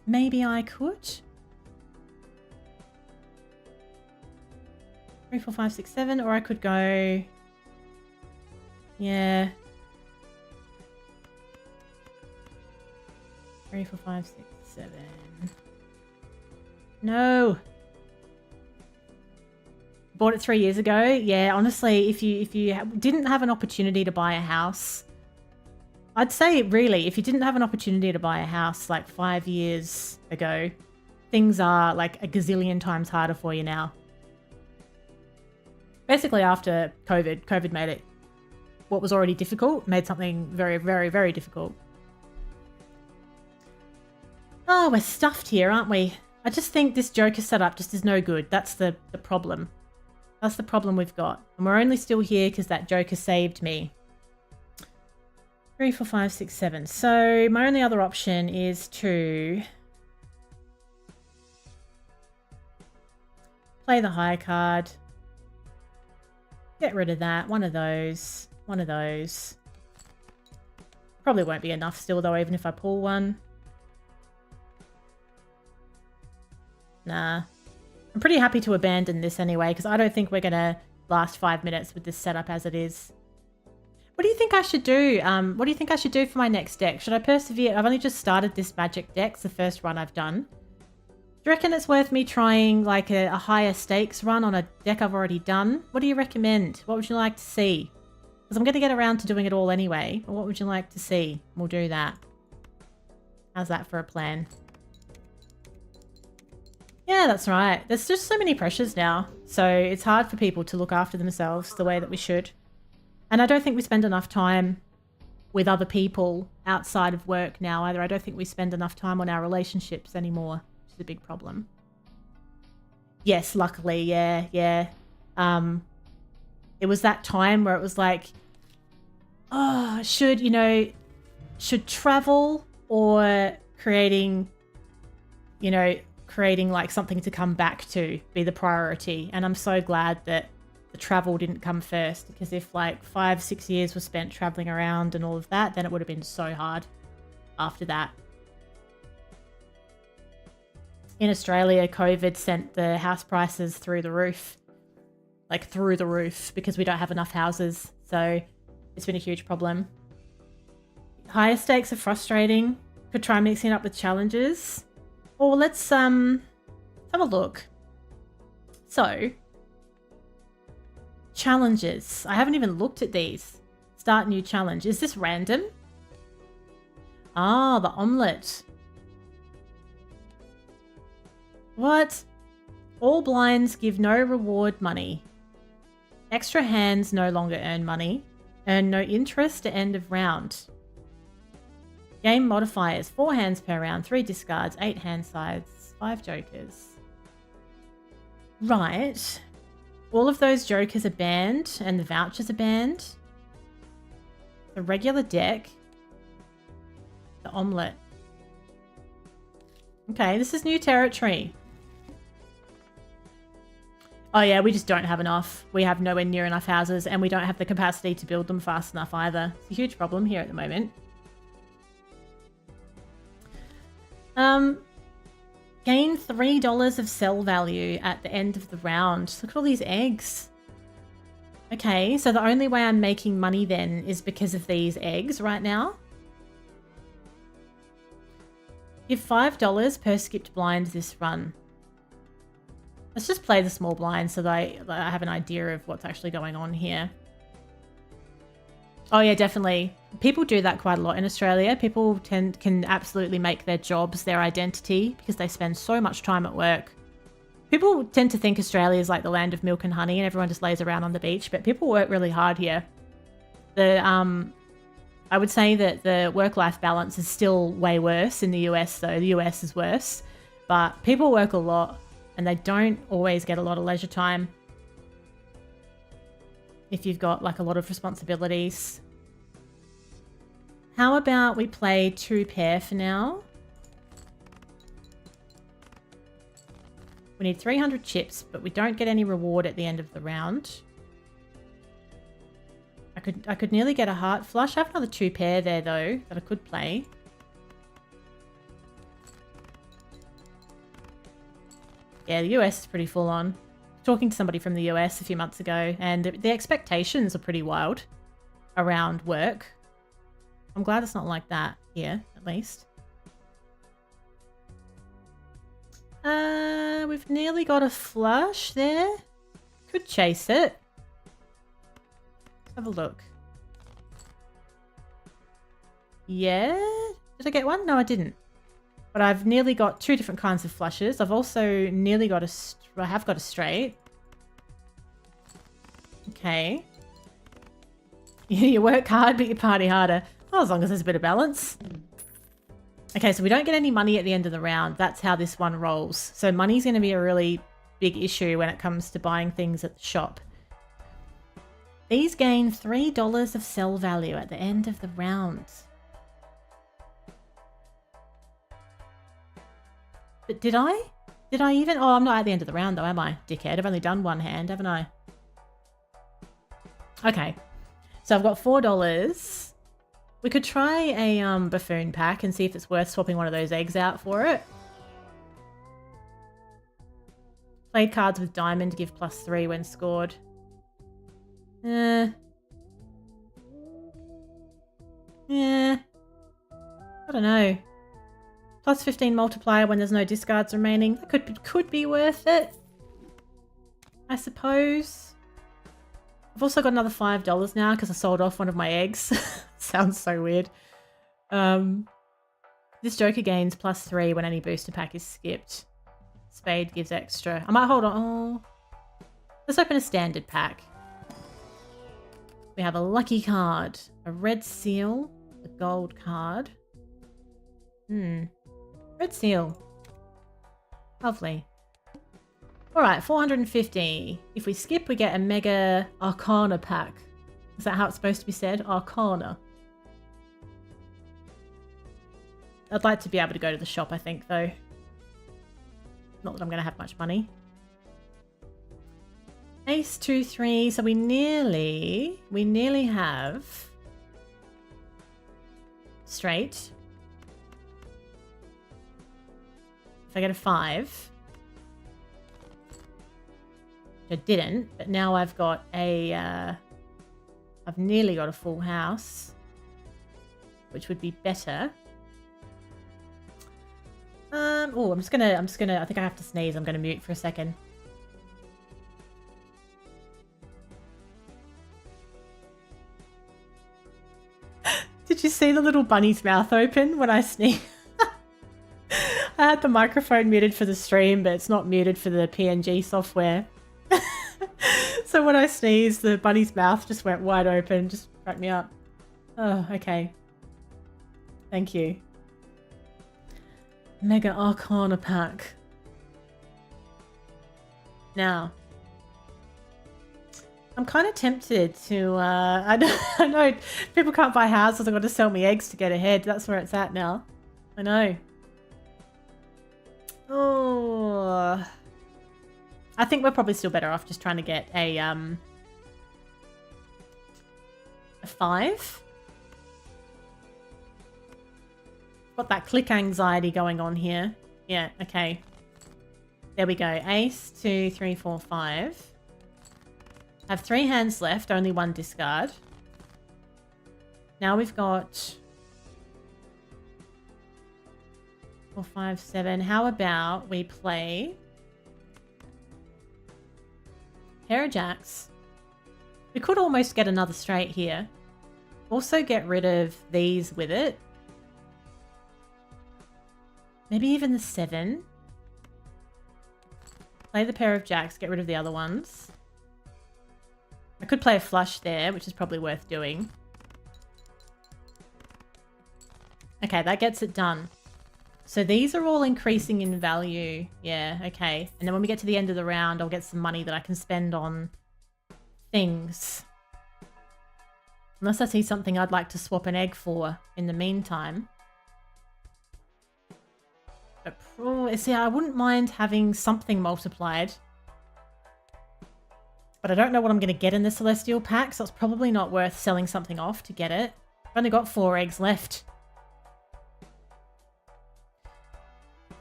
Maybe I could? 3, 4, 5, 6, 7. Or I could go Yeah. 3, 4, 5, 6, 7. No. Bought it 3 years ago. Yeah, honestly, if you didn't have an opportunity to buy a house, I'd say really, if you didn't have an opportunity to buy a house like 5 years ago, things are like a gazillion times harder for you now. Basically, after COVID made it what was already difficult, made something very, very, very difficult. Oh, we're stuffed here, aren't we? I just think this Joker setup just is no good. That's the problem. That's the problem we've got. And we're only still here because that Joker saved me. 3, 4, 5, 6, 7. So my only other option is to play the high card. Get rid of that. One of those. One of those. Probably won't be enough still though, even if I pull one. Nah. I'm pretty happy to abandon this anyway, because I don't think we're going to last 5 minutes with this setup as it is. What do you think I should do? What do you think I should do for my next deck? Should I persevere? I've only just started this magic deck. It's the first run I've done. Do you reckon it's worth me trying like a higher stakes run on a deck I've already done? What do you recommend? What would you like to see? Because I'm going to get around to doing it all anyway. But what would you like to see? We'll do that. How's that for a plan? Yeah, that's right. There's just so many pressures now. So it's hard for people to look after themselves the way that we should. And I don't think we spend enough time with other people outside of work now either. I don't think we spend enough time on our relationships anymore, which is a big problem. Yes, luckily, yeah. It was that time where it was like, oh, should travel or creating like something to come back to be the priority. And I'm so glad that the travel didn't come first, because if like 5-6 years was spent traveling around and all of that, then it would have been so hard after that. In Australia, COVID sent the house prices through the roof, like through the roof, because we don't have enough houses. So it's been a huge problem. Higher stakes are frustrating. Could try mixing it up with challenges. Or let's have a look. So, challenges. I haven't even looked at these. Start new challenge. Is this random? Ah, the omelette. What? All blinds give no reward money. Extra hands no longer earn money. Earn no interest at end of round. Game modifiers, 4 hands per round, 3 discards, 8 hand sides, 5 jokers. Right. All of those jokers are banned and the vouchers are banned. The regular deck. The omelette. Okay, this is new territory. Oh yeah, we just don't have enough. We have nowhere near enough houses and we don't have the capacity to build them fast enough either. It's a huge problem here at the moment. Gain $3 of sell value at the end of the round. Look at all these eggs. Okay, so the only way I'm making money then is because of these eggs right now. Give $5 per skipped blind this run. Let's just play the small blind so that I have an idea of what's actually going on here. Oh yeah, definitely. People do that quite a lot in Australia. People can absolutely make their jobs their identity because they spend so much time at work. People tend to think Australia is like the land of milk and honey and everyone just lays around on the beach, but people work really hard here. I would say that the work-life balance is still way worse in the US though. The US is worse, but people work a lot and they don't always get a lot of leisure time. If you've got like a lot of responsibilities. How about we play 2 pair for now? We need 300 chips, but we don't get any reward at the end of the round. I could nearly get a heart flush. I have another 2 pair there though that I could play. Yeah, the US is pretty full on. Talking to somebody from the US a few months ago, and the expectations are pretty wild. around work. I'm glad it's not like that here, at least. We've nearly got a flush there. Could chase it. Let's have a look. Yeah? Did I get one? No, I didn't. But I've nearly got 2 different kinds of flushes. I've also nearly got I have got a straight. Okay. You work hard, but you party harder. Oh, as long as there's a bit of balance. Okay, so we don't get any money at the end of the round. That's how this one rolls. So money's going to be a really big issue when it comes to buying things at the shop. These gain $3 of sell value at the end of the round. But did I? Did I even? Oh, I'm not at the end of the round though, am I? Dickhead. I've only done one hand, haven't I? Okay. So I've got $4. We could try a buffoon pack and see if it's worth swapping one of those eggs out for it. Played cards with diamond give +3 when scored. Yeah. I don't know. +15 multiplier when there's no discards remaining. That could be worth it, I suppose. I've also got another $5 now because I sold off one of my eggs. Sounds so weird. This Joker gains +3 when any booster pack is skipped. Spade gives extra. I might hold on. Oh. Let's open a standard pack. We have a lucky card, a red seal, a gold card. Red seal. Lovely. Alright, 450. If we skip, we get a Mega Arcana pack. Is that how it's supposed to be said? Arcana. I'd like to be able to go to the shop, I think, though. Not that I'm going to have much money. Ace, 2, 3. So we nearly have straight. If I get a 5. I didn't, but now I've got a I've nearly got a full house, which would be better. Oh, I'm just gonna I think I have to sneeze. I'm gonna mute for a second. Did you see the little bunny's mouth open when I sneezed? I had the microphone muted for the stream, but it's not muted for the PNG software. So when I sneezed, the bunny's mouth just went wide open, just cracked me up. Oh, okay. Thank you. Mega Arcana pack. Now, I'm kind of tempted to, I know people can't buy houses, they've got to sell me eggs to get ahead. That's where it's at now. I know. Oh... I think we're probably still better off just trying to get a 5. Got that click anxiety going on here. Yeah, okay. There we go. Ace, 2, 3, 4, 5. I have 3 hands left, only 1 discard. Now we've got 4, 5, 7. How about we play pair of jacks. We could almost get another straight here. Also get rid of these with it. Maybe even the 7. Play the pair of jacks, get rid of the other ones. I could play a flush there, which is probably worth doing. Okay, that gets it done. So these are all increasing in value. Yeah, okay. And then when we get to the end of the round, I'll get some money that I can spend on things. Unless I see something I'd like to swap an egg for in the meantime. But, oh, see, I wouldn't mind having something multiplied. But I don't know what I'm going to get in the Celestial pack, so it's probably not worth selling something off to get it. I've only got 4 eggs left.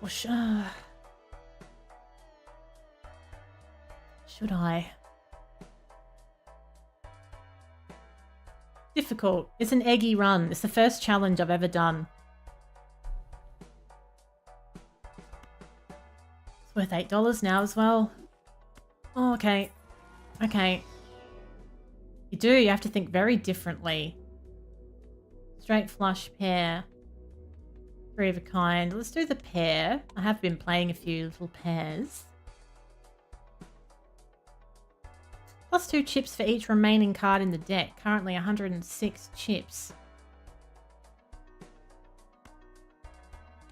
Or should I? Difficult. It's an eggy run. It's the first challenge I've ever done. It's worth $8 now as well. Oh, okay. Okay. You have to think very differently. Straight flush pair. 3 of a kind. Let's do the pair. I have been playing a few little pairs. Plus 2 chips for each remaining card in the deck. Currently 106 chips.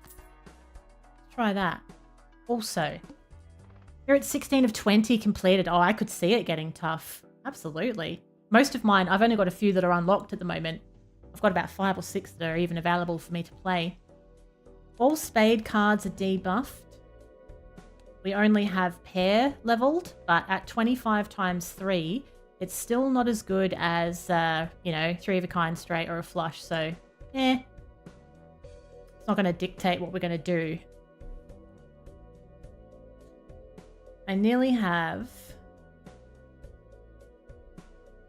Let's try that. Also, you're at 16 of 20 completed. Oh, I could see it getting tough. Absolutely. Most of mine, I've only got a few that are unlocked at the moment. I've got about 5 or 6 that are even available for me to play. All spade cards are debuffed. We only have pair leveled, but at 25 times 3, it's still not as good as, 3 of a kind straight or a flush. So, it's not going to dictate what we're going to do. I nearly have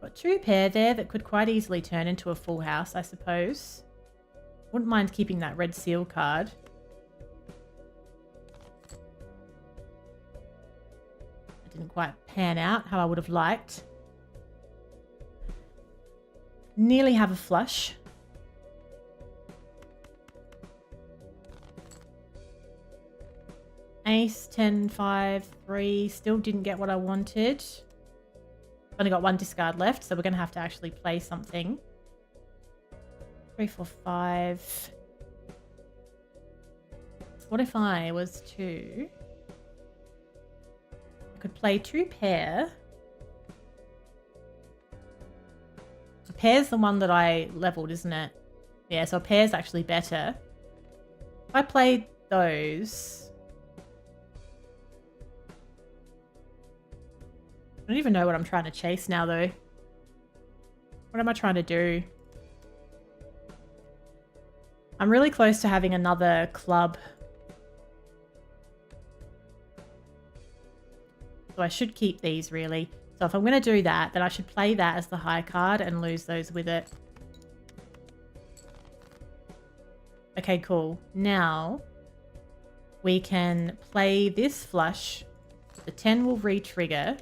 got 2 pair there that could quite easily turn into a full house, I suppose. Wouldn't mind keeping that red seal card. It didn't quite pan out how I would have liked. Nearly have a flush. Ace, 10, 5, 3. Still didn't get what I wanted. Only got 1 discard left, so we're going to have to actually play something. 3, 4, 5. What if I was to... I could play 2 pair. A pair's the one that I leveled, isn't it? Yeah, so a pair's actually better. If I played those... I don't even know what I'm trying to chase now, though. What am I trying to do? I'm really close to having another club. So I should keep these, really. So if I'm going to do that, then I should play that as the high card and lose those with it. Okay, cool. Now we can play this flush. The 10 will re-trigger.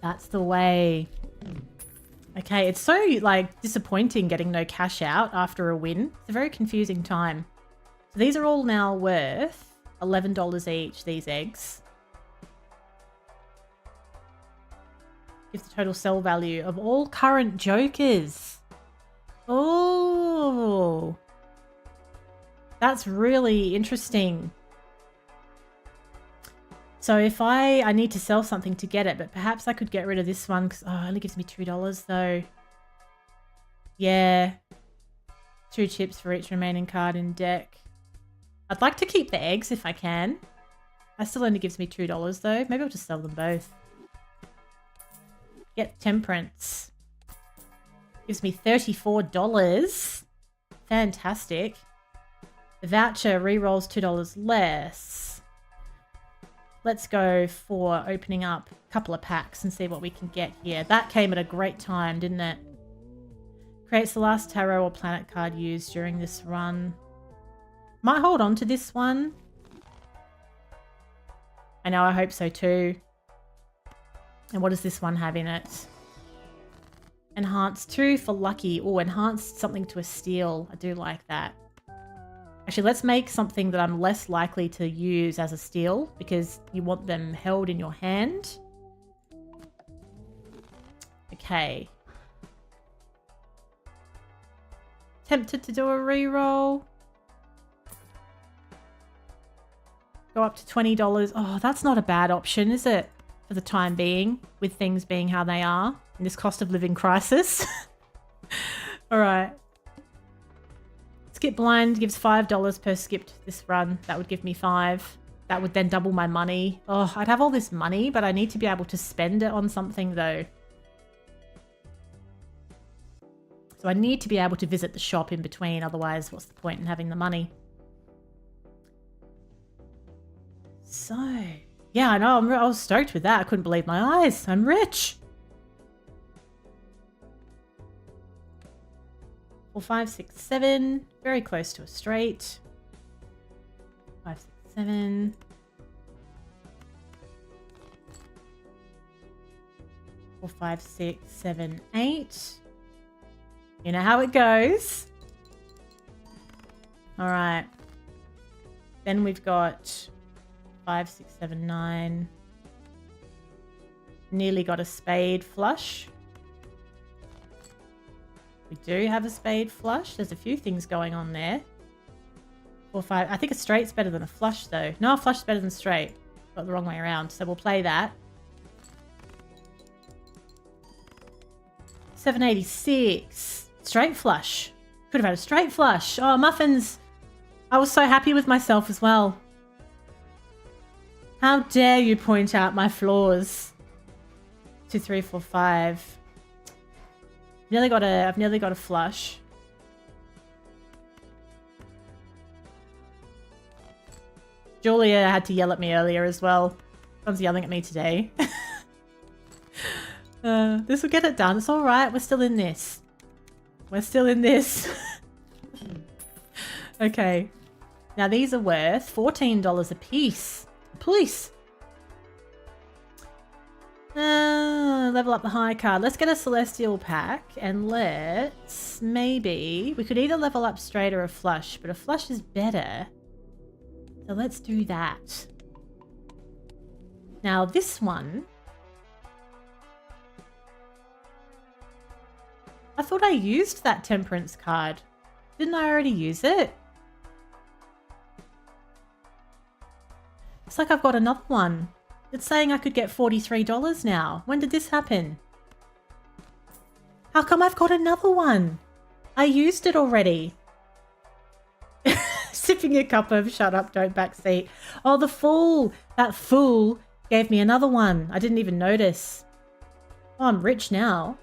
That's the way. Okay, it's so, like, disappointing getting no cash out after a win. It's a very confusing time. So these are all now worth $11 each, these eggs. Gives the total sell value of all current jokers. Oh. That's really interesting. So if I need to sell something to get it, but perhaps I could get rid of this one because it only gives me $2 though. Yeah. 2 chips for each remaining card in deck. I'd like to keep the eggs if I can. That still only gives me $2 though. Maybe I'll just sell them both. Get Temperance. Gives me $34. Fantastic. The voucher re-rolls $2 less. Let's go for opening up a couple of packs and see what we can get here. That came at a great time, didn't it? Creates the last tarot or planet card used during this run. Might hold on to this one. I know, I hope so too. And what does this one have in it? Enhanced 2 for lucky. Oh, enhanced something to a steal. I do like that. Actually, let's make something that I'm less likely to use as a steal because you want them held in your hand. Okay. Tempted to do a reroll. Go up to $20. Oh, that's not a bad option, is it? For the time being, with things being how they are in this cost of living crisis. All right. Skip blind gives $5 per skipped this run. That would give me 5. That would then double my money. Oh, I'd have all this money, but I need to be able to spend it on something though. So I need to be able to visit the shop in between. Otherwise, what's the point in having the money? So, yeah, I know. I was stoked with that. I couldn't believe my eyes. I'm rich. 4, 5, 6, 7. Very close to a straight. 5, 6, 7. 4, 5, 6, 7, 8. You know how it goes. All right. Then we've got 5, 6, 7, 9. Nearly got a spade flush. We do have a spade flush. There's a few things going on there. 4, 5. I think a straight's better than a flush though. No, a flush is better than straight. Got the wrong way around. So we'll play that. 786. Straight flush. Could have had a straight flush. Oh, muffins. I was so happy with myself as well. How dare you point out my flaws? 2, 3, 4, 5. I've nearly got a flush. Julia had to yell at me earlier as well. Someone's yelling at me today. This will get it done. It's all right. We're still in this. We're still in this. Okay. Now these are worth $14 a piece. Please. Level up the high card. Let's get a celestial pack and let's maybe... We could either level up straight or a flush, but a flush is better. So let's do that. Now this one... I thought I used that temperance card. Didn't I already use it? It's like I've got another one. It's saying I could get $43 now. When did this happen? How come I've got another one? I used it already. Sipping a cup of shut up, don't backseat. Oh, the fool. That fool gave me another one. I didn't even notice. Oh, I'm rich now.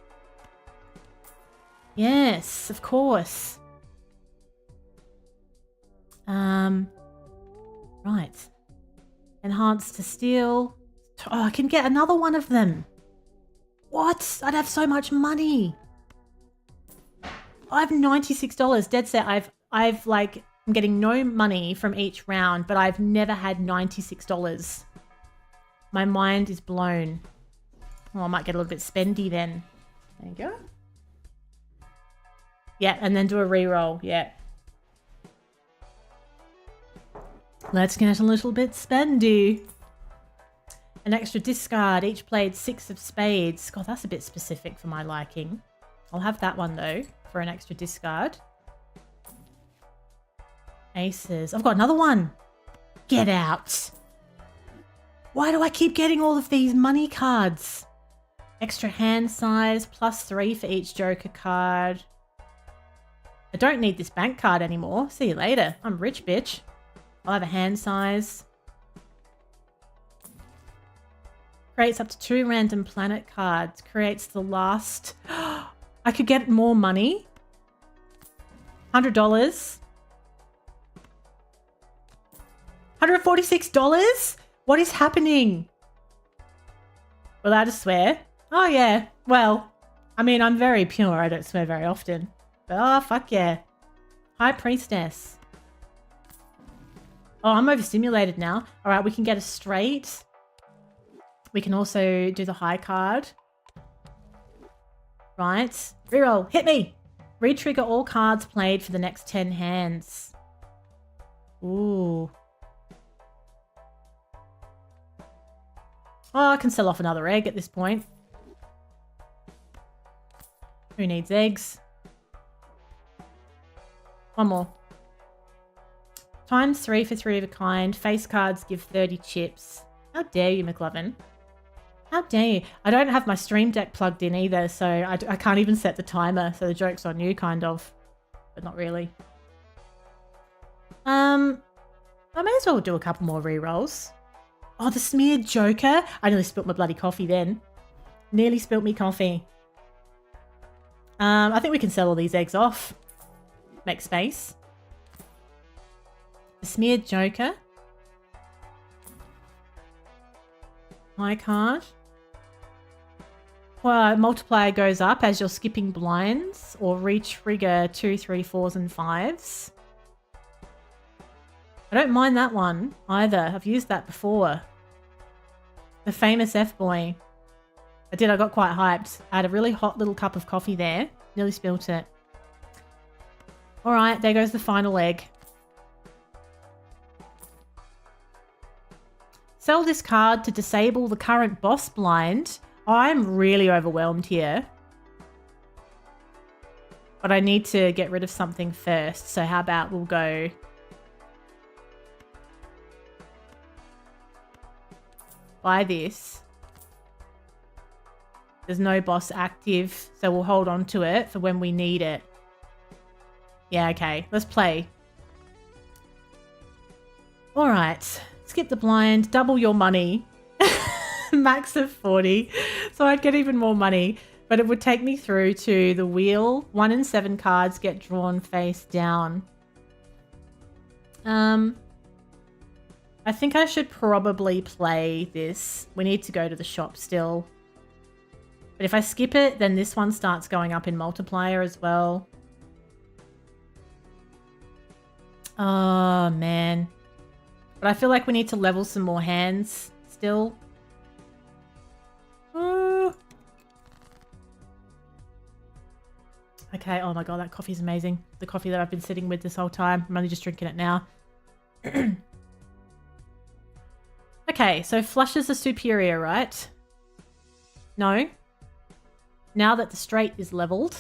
Yes, of course. Right. Enhance to steel. Oh, I can get another one of them. What? I'd have so much money. I have $96. Dead set. I've like, I'm getting no money from each round, but I've never had $96. My mind is blown. Oh, I might get a little bit spendy then. There you go. Yeah, and then do a reroll. Yeah. Let's get a little bit spendy. An extra discard. Each played 6 of spades. God, that's a bit specific for my liking. I'll have that one though for an extra discard. Aces. I've got another one. Get out. Why do I keep getting all of these money cards? Extra hand size. +3 for each joker card. I don't need this bank card anymore. See you later. I'm rich, bitch. I'll have a hand size. Creates up to 2 random planet cards. Creates the last... I could get more money. $100. $146? What is happening? Allowed to swear? Oh, yeah. Well, I mean, I'm very pure. I don't swear very often. But, oh, fuck yeah. High Priestess. Oh, I'm overstimulated now. All right, we can get a straight. We can also do the high card. Right. Reroll. Hit me. Re-trigger all cards played for the next 10 hands. Ooh. Oh, I can sell off another egg at this point. Who needs eggs? One more. ×3 for 3 of a kind. Face cards give 30 chips. How dare you, McLovin? How dare you? I don't have my stream deck plugged in either, so I can't even set the timer, so the joke's on you, kind of. But not really. I may as well do a couple more rerolls. Oh, the smeared joker. I nearly spilt my bloody coffee then. Nearly spilt me coffee. I think we can sell all these eggs off. Make space. The smeared joker. High card. multiplier goes up as you're skipping blinds or re-trigger 2, 3, 4s and 5s. I don't mind that one either. I've used that before. The famous F-boy. I got quite hyped. I had a really hot little cup of coffee there. Nearly spilt it. Alright, there goes the final egg. Sell this card to disable the current boss blind. I'm really overwhelmed here. But I need to get rid of something first. So how about we'll go... buy this. There's no boss active, so we'll hold on to it for when we need it. Yeah, okay. Let's play. Alright. Skip the blind. Double your money. Max of 40. So I'd get even more money. But it would take me through to the wheel. 1 in 7 cards get drawn face down. I think I should probably play this. We need to go to the shop still. But if I skip it, then this one starts going up in multiplier as well. Oh, man. But I feel like we need to level some more hands still. Ooh. Okay, oh my god, that coffee's amazing. The coffee that I've been sitting with this whole time. I'm only just drinking it now. Okay, so flushes are superior, right? No. Now that the straight is leveled.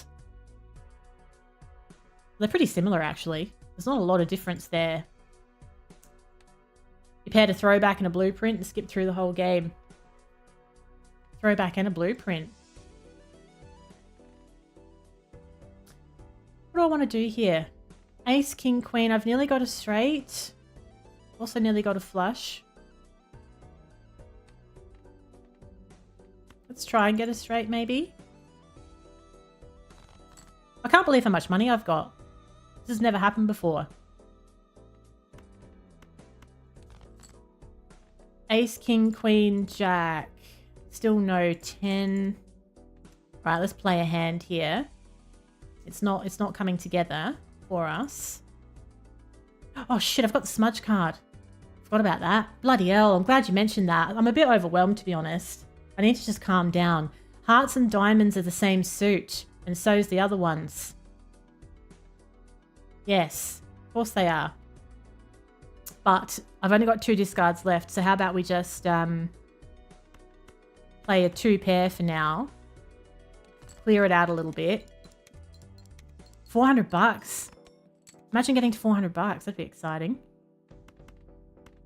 They're pretty similar, actually. There's not a lot of difference there. You paired a throwback and a blueprint and skip through the whole game. Throwback and a blueprint. What do I want to do here? Ace, king, queen. I've nearly got a straight. Also nearly got a flush. Let's try and get a straight, maybe. I can't believe how much money I've got. This has never happened before. Ace, king, queen, jack. Still no 10. Right, let's play a hand here. It's not coming together for us. Oh shit, I've got the smudge card. Forgot about that. Bloody hell, I'm glad you mentioned that. I'm a bit overwhelmed, to be honest. I need to just calm down. Hearts and diamonds are the same suit, and so's the other ones. Yes, of course they are. But I've only got 2 discards left, so how about we just play a 2 pair for now. Clear it out a little bit. $400. Imagine getting to $400. That'd be exciting.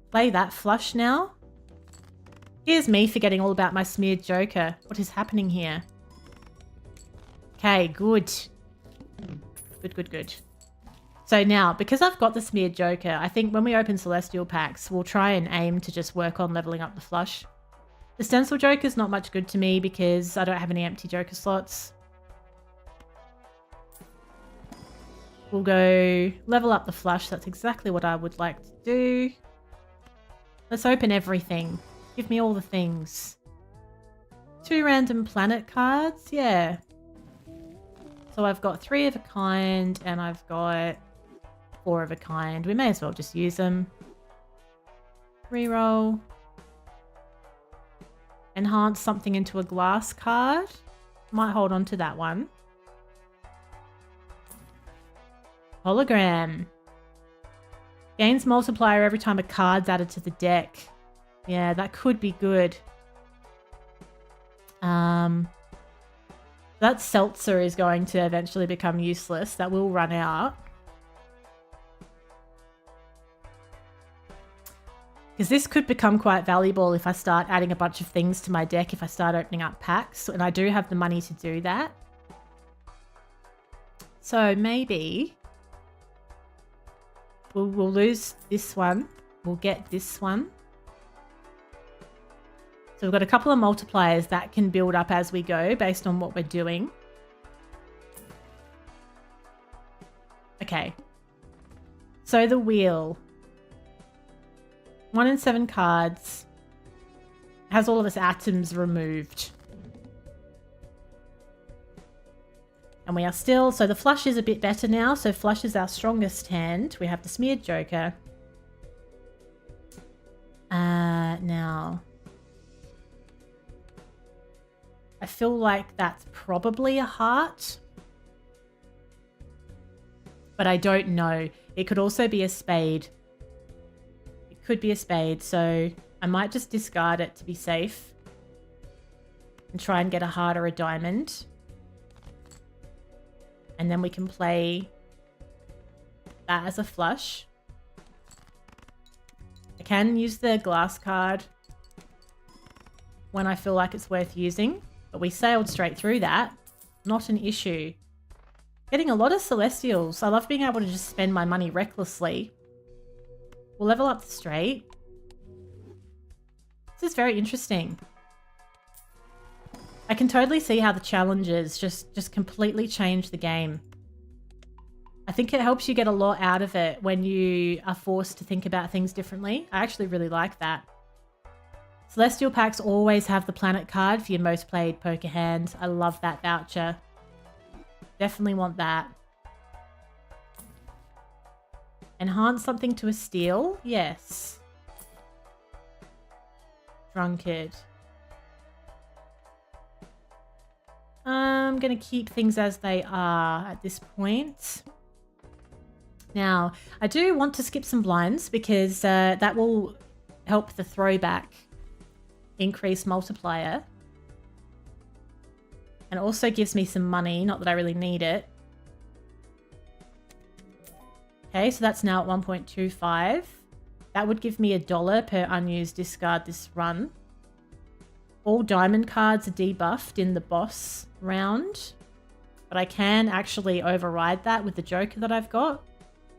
Play that flush now. Here's me forgetting all about my smeared joker. What is happening here? Okay, good. Good. So now, because I've got the smeared joker, I think when we open celestial packs, we'll try and aim to just work on leveling up the flush. The stencil joker's not much good to me because I don't have any empty joker slots. We'll go level up the flush. That's exactly what I would like to do. Let's open everything. Give me all the things. 2 random planet cards. Yeah. So I've got 3 of a kind and I've got 4 of a kind. We may as well just use them. Reroll. Enhance something into a glass card. Might hold on to that one. Hologram. Gains multiplier every time a card's added to the deck. Yeah, that could be good. That seltzer is going to eventually become useless. That will run out. Because this could become quite valuable if I start adding a bunch of things to my deck, if I start opening up packs. And I do have the money to do that. So maybe we'll lose this one. We'll get this one. So we've got a couple of multipliers that can build up as we go based on what we're doing. Okay. So the wheel. 1 in 7 cards. Has all of its atoms removed. And we are still, so the flush is a bit better now. So flush is our strongest hand. We have the smeared joker. Now, I feel like that's probably a heart. But I don't know. It could also be a spade. It could be a spade. So I might just discard it to be safe. And try and get a heart or a diamond. And then we can play that as a flush. I can use the glass card when I feel like it's worth using. But we sailed straight through that. Not an issue. Getting a lot of celestials. I love being able to just spend my money recklessly. We'll level up the straight. This is very interesting. I can totally see how the challenges just completely change the game. I think it helps you get a lot out of it when you are forced to think about things differently. I actually really like that. Celestial packs always have the planet card for your most played poker hand. I love that voucher. Definitely want that. Enhance something to a steal? Yes. Drunkard. I'm going to keep things as they are at this point. Now, I do want to skip some blinds because that will help the throwback increase multiplier. And also gives me some money, not that I really need it. Okay, so that's now at 1.25. That would give me $1 per unused discard this run. All diamond cards are debuffed in the boss round. But I can actually override that with the joker that I've got.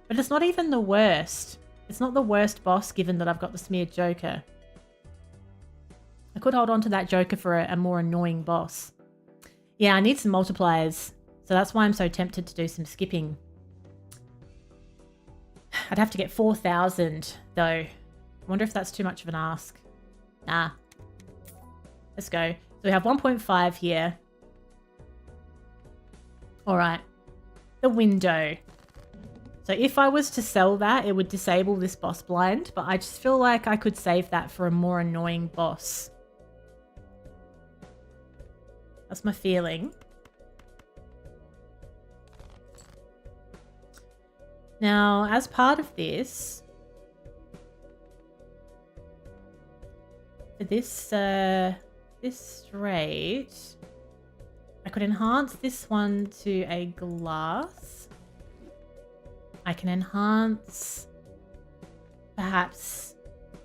But it's not even the worst. It's not the worst boss given that I've got the smeared joker. I could hold on to that joker for a more annoying boss. Yeah, I need some multipliers. So that's why I'm so tempted to do some skipping. I'd have to get 4,000 though. I wonder if that's too much of an ask. Nah. Let's go. So we have 1.5 here. All right. The window. So if I was to sell that, it would disable this boss blind, but I just feel like I could save that for a more annoying boss. That's my feeling. Now, as part of this, for this straight, I could enhance this one to a glass. I can enhance perhaps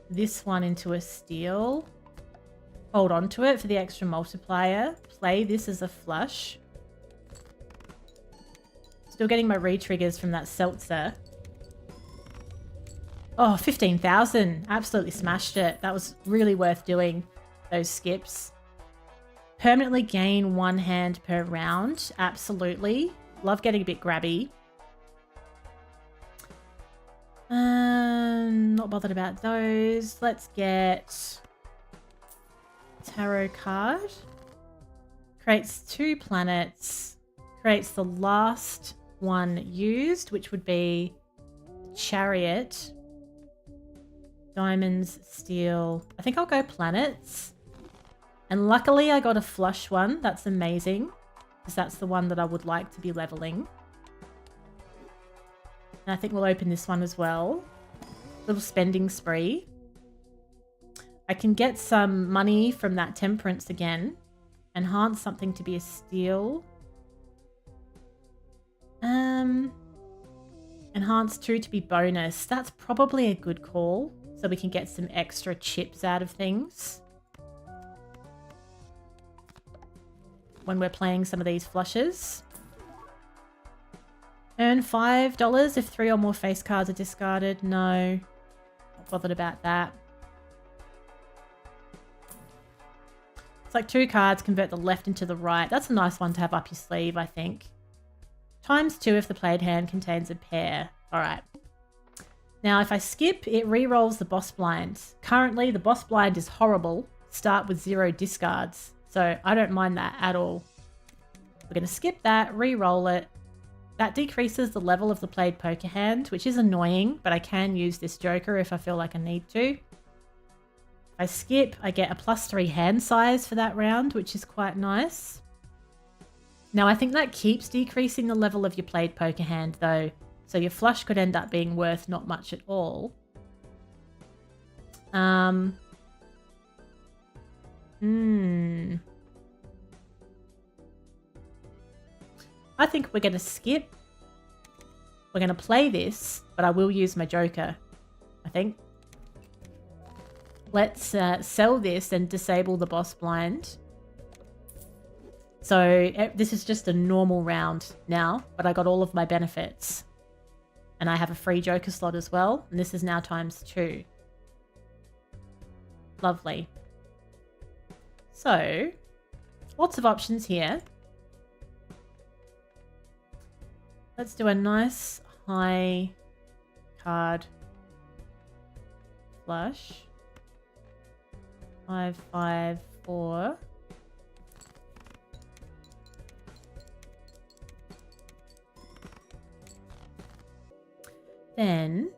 this one into a steel. Hold on to it for the extra multiplier. Play this as a flush. Still getting my re-triggers from that seltzer. Oh, 15,000. Absolutely smashed it. That was really worth doing, those skips. Permanently gain one hand per round. Absolutely. Love getting a bit grabby. Not bothered about those. Let's get tarot card. Creates 2 planets. Creates the last one used, which would be chariot. Diamonds, steel. I think I'll go planets. And luckily I got a flush one. That's amazing. Because that's the one that I would like to be leveling. And I think we'll open this one as well. Little spending spree. I can get some money from that temperance again. Enhance something to be a steal. Enhance 2 to be bonus. That's probably a good call. So we can get some extra chips out of things. When we're playing some of these flushes. Earn $5 if 3 or more face cards are discarded. No. Not bothered about that. It's like 2 cards convert the left into the right. That's a nice one to have up your sleeve, I think. Times 2 if the played hand contains a pair. Alright. Now, if I skip, it re-rolls the boss blind. Currently, the boss blind is horrible. Start with 0 discards. So I don't mind that at all. We're going to skip that, re-roll it. That decreases the level of the played poker hand, which is annoying, but I can use this joker if I feel like I need to. If I skip, I get a +3 hand size for that round, which is quite nice. Now, I think that keeps decreasing the level of your played poker hand, though. So your flush could end up being worth not much at all. I think we're going to skip. We're going to play this, but I will use my joker, I think. Let's sell this and disable the boss blind. So this is just a normal round now, but I got all of my benefits. And I have a free joker slot as well. And this is now ×2. Lovely. So, lots of options here. Let's do a nice high card flush. 5, 5, 4. Then,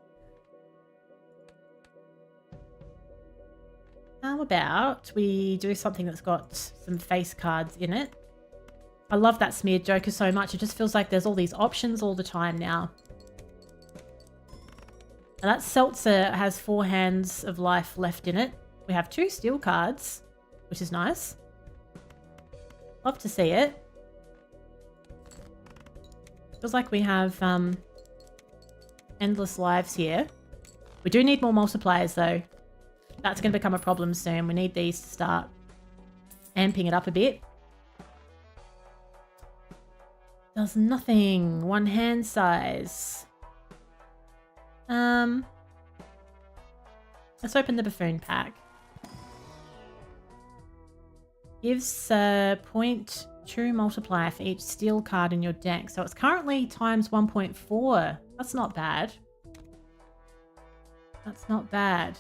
how about we do something that's got some face cards in it? I love that smeared joker so much. It just feels like there's all these options all the time now. And that seltzer has 4 hands of life left in it. We have 2 steel cards, which is nice. Love to see it. Feels like we have endless lives here. We do need more multipliers though. That's going to become a problem soon. We need these to start amping it up a bit. Does nothing. 1 hand size. Let's open the buffoon pack. Gives a 0.2 multiplier for each steel card in your deck. So it's currently ×1.4. That's not bad. That's not bad.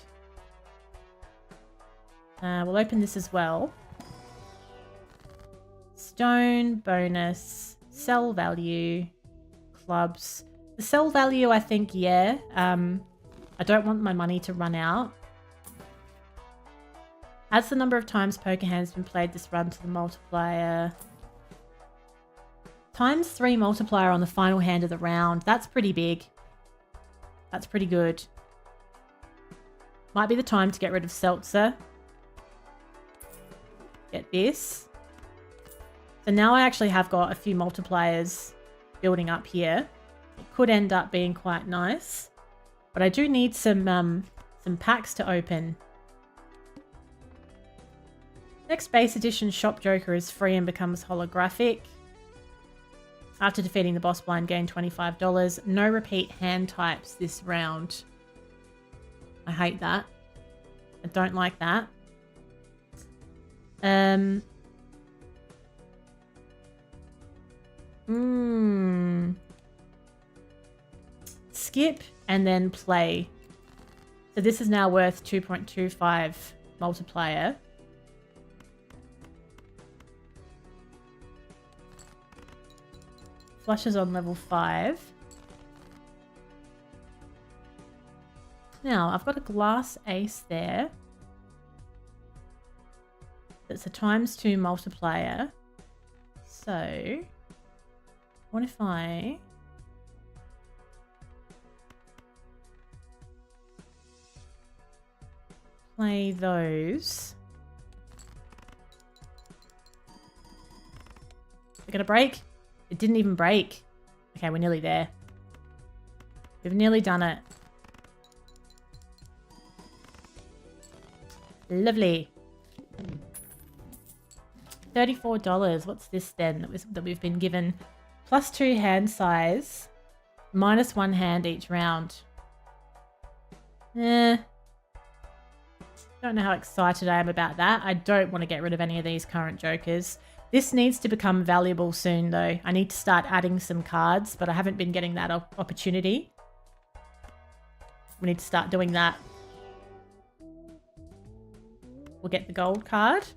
We'll open this as well. Stone, bonus, sell value, clubs. The sell value, I think, yeah. I don't want my money to run out. Adds the number of times poker hands been played this run to the multiplier. ×3 multiplier on the final hand of the round. That's pretty big. That's pretty good. Might be the time to get rid of seltzer. Get this. So now I actually have got a few multipliers building up here. It could end up being quite nice. But I do need some packs to open. Next base edition shop joker is free and becomes holographic. After defeating the boss blind, gain $25. No repeat hand types this round. I hate that. I don't like that. Skip and then play. So this is now worth 2.25 multiplier. Flushes on level 5. Now, I've got a glass ace there. That's a ×2 multiplier. So, what if I play those? They're gonna break? It didn't even break. Okay, we're nearly there. We've nearly done it. Lovely. $34. What's this then that we've been given? +2 hand size. -1 hand each round. Don't know how excited I am about that. I don't want to get rid of any of these current jokers. This needs to become valuable soon though. I need to start adding some cards, but I haven't been getting that opportunity. We need to start doing that. We'll get the gold card.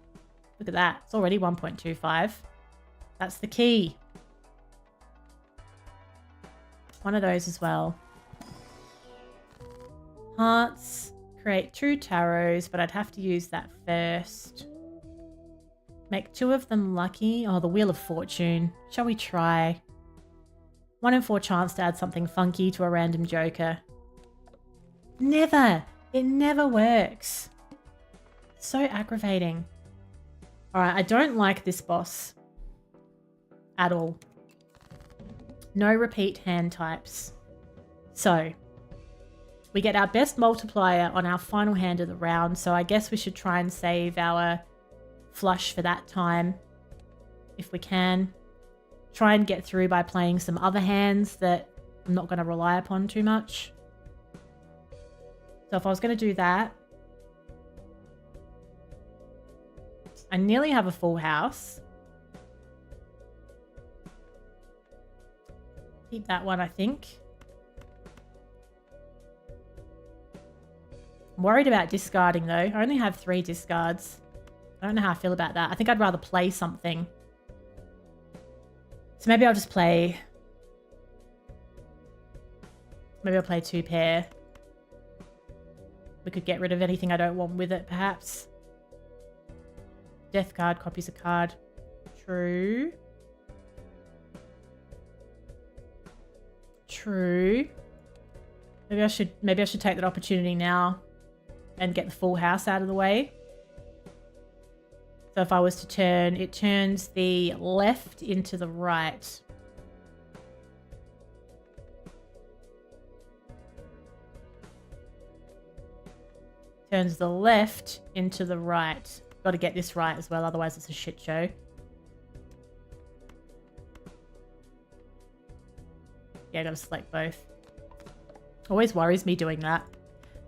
Look at that. It's already 1.25. That's the key. One of those as well. Hearts. Create 2 tarots, but I'd have to use that first. Make 2 of them lucky. Oh, the Wheel of Fortune. Shall we try? 1 in 4 chance to add something funky to a random joker. Never! It never works. So aggravating. Alright, I don't like this boss. At all. No repeat hand types. So, we get our best multiplier on our final hand of the round, so I guess we should try and save our flush for that time. If we can. Try and get through by playing some other hands that I'm not going to rely upon too much. So if I was going to do that, I nearly have a full house. Keep that one, I think. I'm worried about discarding though. I only have 3 discards. I don't know how I feel about that. I think I'd rather play something. So maybe I'll just play... Maybe I'll play 2 pair. We could get rid of anything I don't want with it, perhaps. Death card copies a card. True. True. Maybe I should take that opportunity now and get the full house out of the way. So if I was to turn, it turns the left into the right. Turns the left into the right. Got to get this right as well, otherwise it's a shit show. Yeah, I got to select both. Always worries me doing that.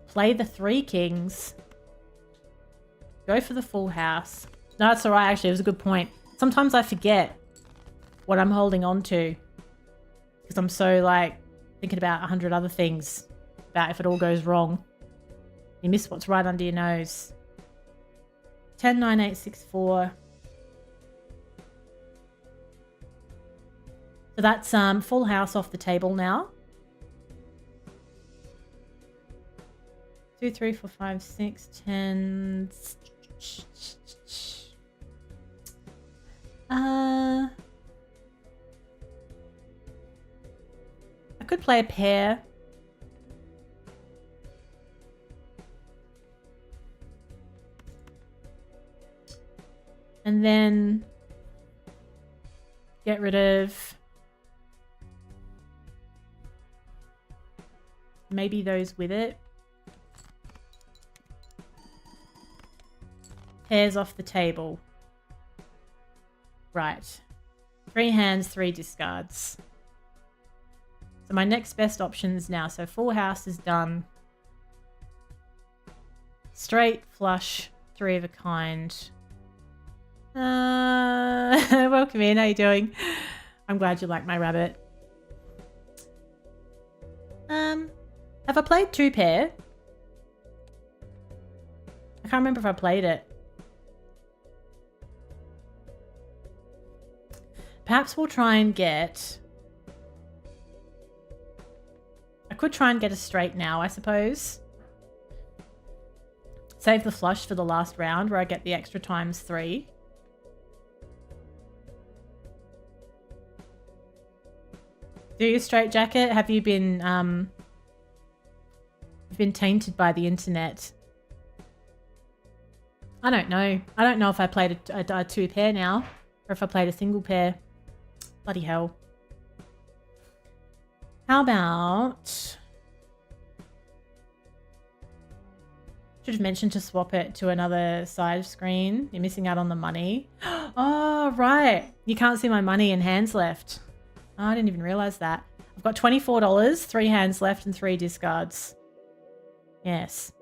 Play the 3 kings. Go for the full house. No, that's alright actually, it was a good point. Sometimes I forget what I'm holding on to. Because I'm so like, thinking about 100 other things. About if it all goes wrong. You miss what's right under your nose. 10, 9, 8, 6, 4. So that's full house off the table now. 2, 3, 4, 5, 6, 10. I could play a pair. And then get rid of maybe those with it. Pairs off the table. Right. 3 hands, 3 discards. So my next best options now. So full house is done. Straight, flush, 3 of a kind. Welcome in, how you doing? I'm glad you like my rabbit. Have I played 2 pair? I can't remember if I played it. Perhaps we'll try and get... I could try and get a straight now, I suppose. Save the flush for the last round where I get the extra times 3. Do you straight jacket? Have you been tainted by the internet? I don't know. I don't know if I played a 2 pair now or if I played a single pair. Bloody hell. How about... Should have mentioned to swap it to another side screen. You're missing out on the money. Oh, right. You can't see my money and hands left. Oh, I didn't even realize that. I've got $24, 3 hands left and 3 discards. Yes.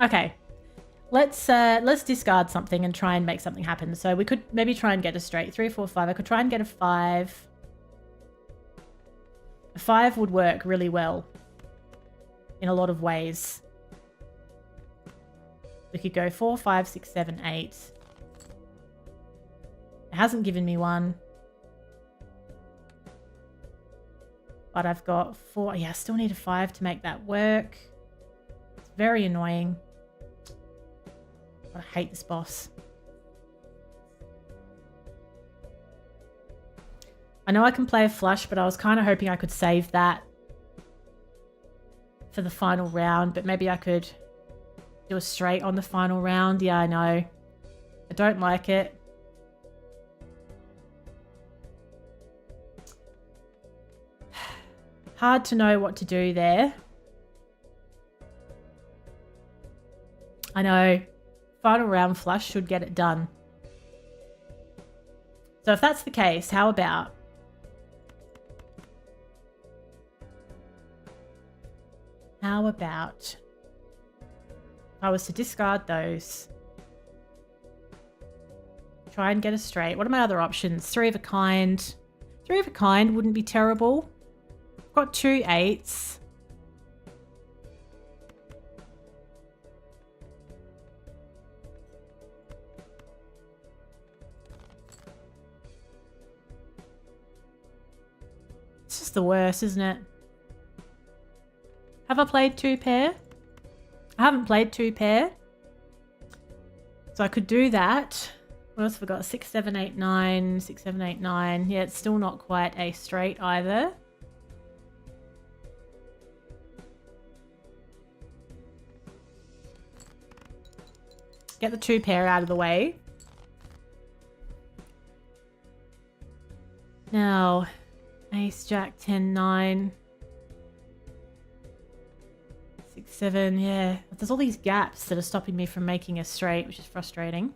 Okay. Let's discard something and try and make something happen. So we could maybe try and get a straight. 3, 4, 5. I could try and get a 5. A 5 would work really well in a lot of ways. We could go 4, 5, 6, 7, 8. It hasn't given me one. But I've got 4. Yeah, I still need a 5 to make that work. It's very annoying. But I hate this boss. I know I can play a flush, but I was kind of hoping I could save that for the final round. But maybe I could do a straight on the final round. Yeah, I know. I don't like it. Hard to know what to do there. I know. Final round flush should get it done. So if that's the case, how about... if I was to discard those, try and get a straight. What are my other options? 3 of a kind. 3 of a kind wouldn't be terrible. I've got 2 8s. It's just the worst, isn't it? Have I played 2 pair? I haven't played 2 pair. So I could do that. What else have I got? 6, 7, 8, 9. 6, 7, 8, 9. Yeah, it's still not quite a straight either. Get the 2 pair out of the way. Now, ace, jack, 10, 9. 6, 7, yeah. There's all these gaps that are stopping me from making a straight, which is frustrating.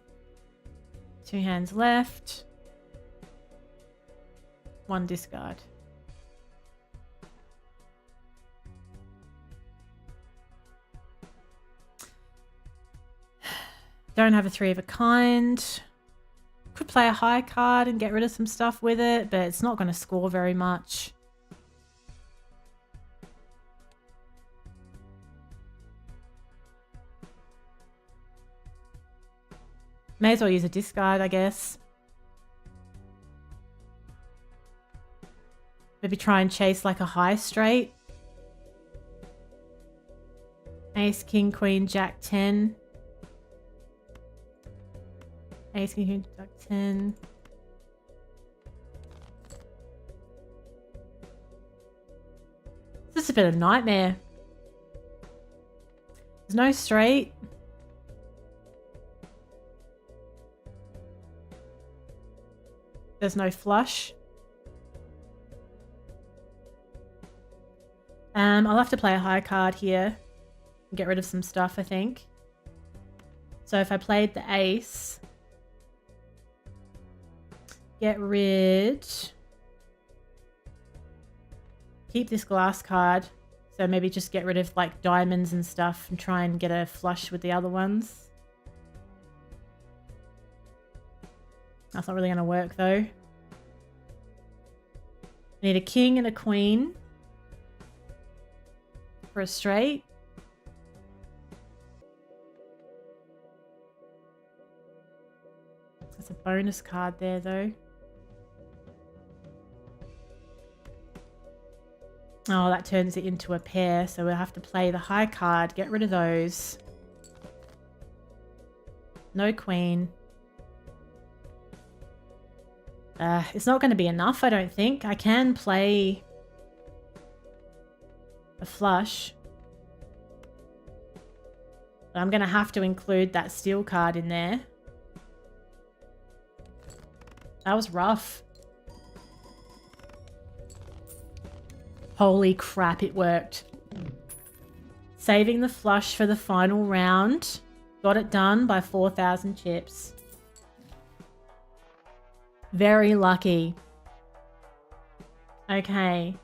2 hands left. 1 discard. Don't have a 3 of a kind. Could play a high card and get rid of some stuff with it, but it's not going to score very much. May as well use a discard, I guess. Maybe try and chase like a high straight. Ace, king, queen, jack, 10. Ace, king, queen, jack, 10. This is a bit of a nightmare. There's no straight. There's no flush. I'll have to play a high card here and get rid of some stuff, I think. So if I played the ace, get rid, keep this glass card. So maybe just get rid of like diamonds and stuff and try and get a flush with the other ones. That's not really going to work though. I need a king and a queen for a straight. That's a bonus card there though. Oh, that turns it into a pair, so we'll have to play the high card, get rid of those. No queen. It's not going to be enough, I don't think. I can play a flush. But I'm going to have to include that steel card in there. That was rough. Holy crap, it worked. Saving the flush for the final round. Got it done by 4,000 chips. Very lucky. Okay.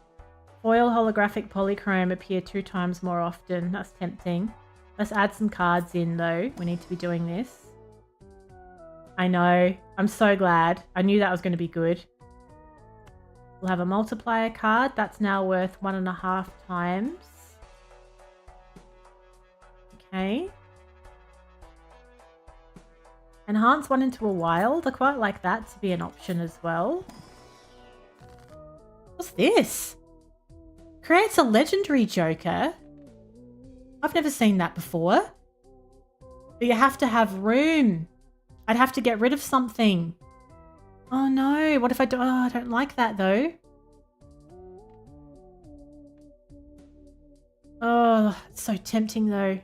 Foil holographic polychrome appear 2 times more often. That's tempting. Let's add some cards in though. We need to be doing this. I know. I'm so glad. I knew that was going to be good. We'll have a multiplier card. That's now worth 1.5 times. Okay. Enhance one into a wild. I quite like that to be an option as well. What's this? Creates a legendary joker. I've never seen that before. But you have to have room. I'd have to get rid of something. Oh no, what if I do? Oh, I don't like that though. Oh, it's so tempting though.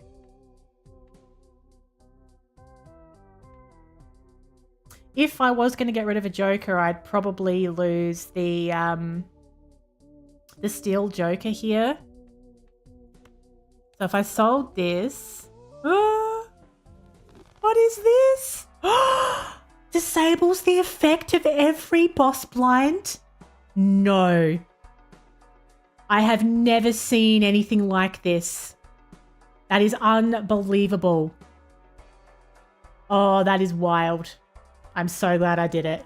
If I was going to get rid of a joker, I'd probably lose the steel joker here. So if I sold this... Oh, what is this? Disables the effect of every boss blind? No. I have never seen anything like this. That is unbelievable. Oh, that is wild. I'm so glad I did it.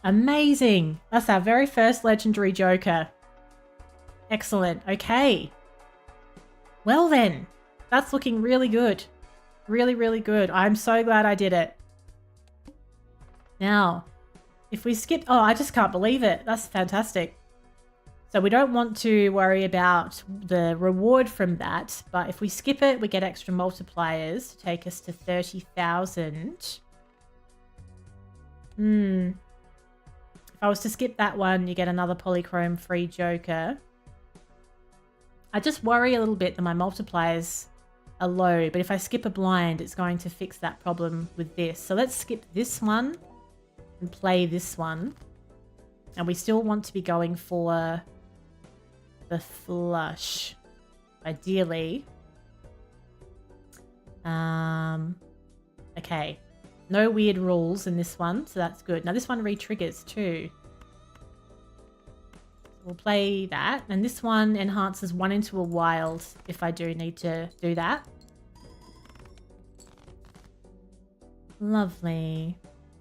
Amazing. That's our very first legendary joker. Excellent. Okay. Well then, that's looking really good. Really, really good. I'm so glad I did it. Now, if we skip... Oh, I just can't believe it. That's fantastic. So we don't want to worry about the reward from that. But if we skip it, we get extra multipliers to take us to 30,000. If I was to skip that one, you get another polychrome free joker. I just worry a little bit that my multipliers are low, but if I skip a blind, it's going to fix that problem with this. So let's skip this one and play this one. And we still want to be going for the flush, ideally. Okay. No weird rules in this one, so that's good. Now this one re-triggers too. We'll play that. And this one enhances one into a wild if I do need to do that. Lovely.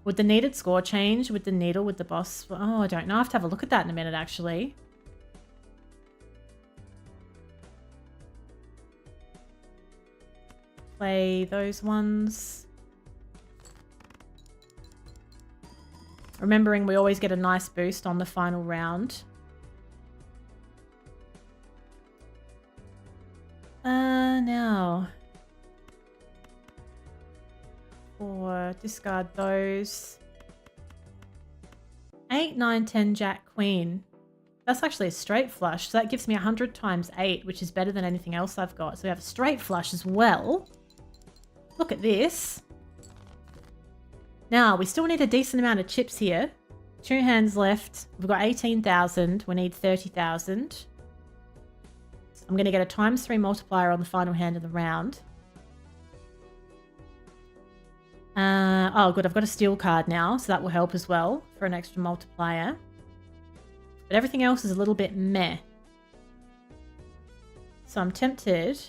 Would the needed score change with the needle with the boss? Oh, I don't know. I have to have a look at that in a minute, actually. Play those ones. Remembering we always get a nice boost on the final round. Now. Or discard those. 8, 9, 10, Jack, Queen. That's actually a straight flush. So that gives me 100 times 8, which is better than anything else I've got. So we have a straight flush as well. Look at this. Now, we still need a decent amount of chips here. 2 hands left. We've got 18,000. We need 30,000. I'm going to get a ×3 multiplier on the final hand of the round. Oh, good. I've got a steel card now, so that will help as well for an extra multiplier. But everything else is a little bit meh. So I'm tempted.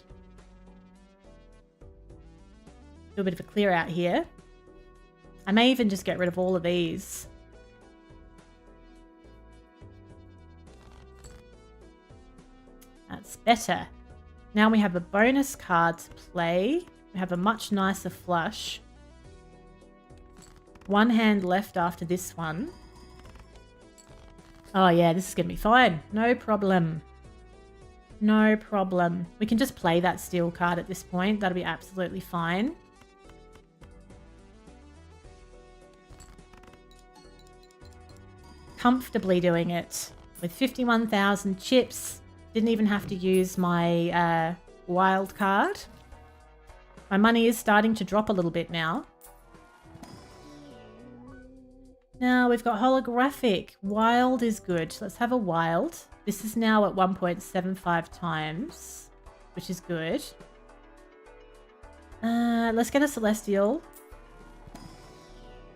Do a bit of a clear out here. I may even just get rid of all of these. That's better. Now we have a bonus card to play. We have a much nicer flush. 1 hand left after this one. Oh yeah, this is going to be fine. No problem. No problem. We can just play that steel card at this point. That'll be absolutely fine. Comfortably doing it. With 51,000 chips. Didn't even have to use my wild card. My money is starting to drop a little bit now. Now we've got holographic. Wild is good. Let's have a wild. This is now at 1.75 times, which is good. Let's get a celestial.